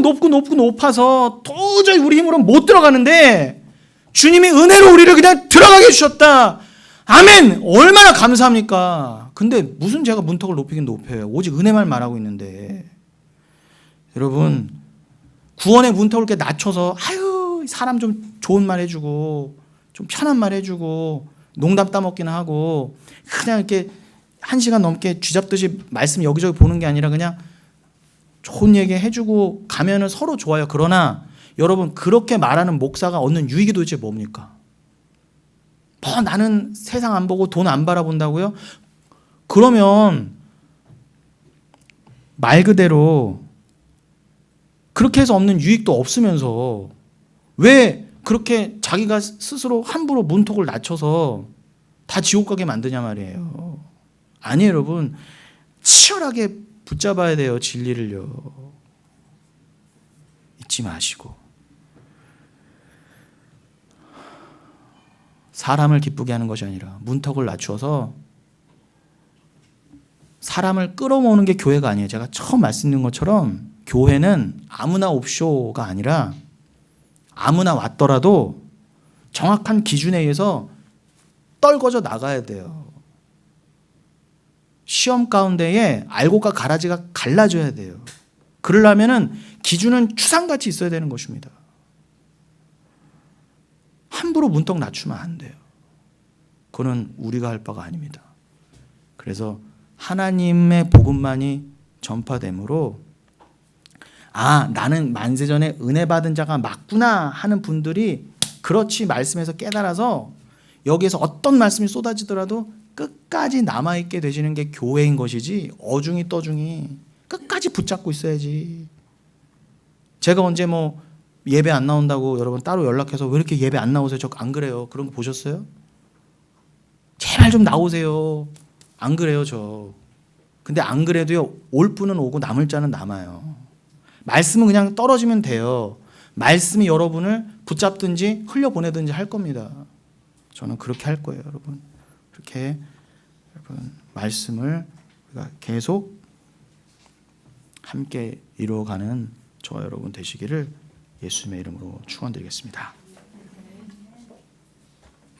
높아서 도저히 우리 힘으로 못 들어가는데 주님이 은혜로 우리를 그냥 들어가게 해주셨다. 아멘. 얼마나 감사합니까? 근데 무슨 제가 문턱을 높이긴 높여요. 오직 은혜만 말하고 있는데 여러분 구원의 문턱을 이렇게 낮춰서 아유 사람 좀 좋은 말 해주고 좀 편한 말 해주고 농담 따먹기나 하고 그냥 이렇게 1시간 넘게 쥐잡듯이 말씀 여기저기 보는 게 아니라 그냥 좋은 얘기 해주고 가면은 서로 좋아요. 그러나 여러분 그렇게 말하는 목사가 얻는 유익이 도대체 뭡니까? 뭐 나는 세상 안 보고 돈 안 바라본다고요? 그러면 말 그대로 그렇게 해서 없는 유익도 없으면서 왜 그렇게 자기가 스스로 함부로 문턱을 낮춰서 다 지옥 가게 만드냐 말이에요. 아니에요 여러분. 치열하게 붙잡아야 돼요. 진리를요. 잊지 마시고 사람을 기쁘게 하는 것이 아니라 문턱을 낮추어서 사람을 끌어모으는 게 교회가 아니에요. 제가 처음 말씀드린 것처럼 교회는 아무나 옵쇼가 아니라 아무나 왔더라도 정확한 기준에 의해서 떨궈져 나가야 돼요. 시험 가운데에 알곡과 가라지가 갈라져야 돼요. 그러려면은 기준은 추상같이 있어야 되는 것입니다. 함부로 문턱 낮추면 안 돼요. 그거는 우리가 할 바가 아닙니다. 그래서 하나님의 복음만이 전파되므로 나는 만세전에 은혜 받은 자가 맞구나 하는 분들이 그렇지 말씀에서 깨달아서 여기에서 어떤 말씀이 쏟아지더라도 끝까지 남아있게 되시는 게 교회인 것이지 어중이 떠중이 끝까지 붙잡고 있어야지. 제가 언제 예배 안 나온다고 여러분 따로 연락해서 왜 이렇게 예배 안 나오세요? 저 안 그래요. 그런 거 보셨어요? 제발 좀 나오세요. 안 그래요 저. 근데 안 그래도요 올 분은 오고 남을 자는 남아요. 말씀은 그냥 떨어지면 돼요. 말씀이 여러분을 붙잡든지 흘려보내든지 할 겁니다. 저는 그렇게 할 거예요 여러분. 그렇게 여러분 말씀을 우리가 계속 함께 이루어가는 저와 여러분 되시기를 예수님의 이름으로 축원드리겠습니다.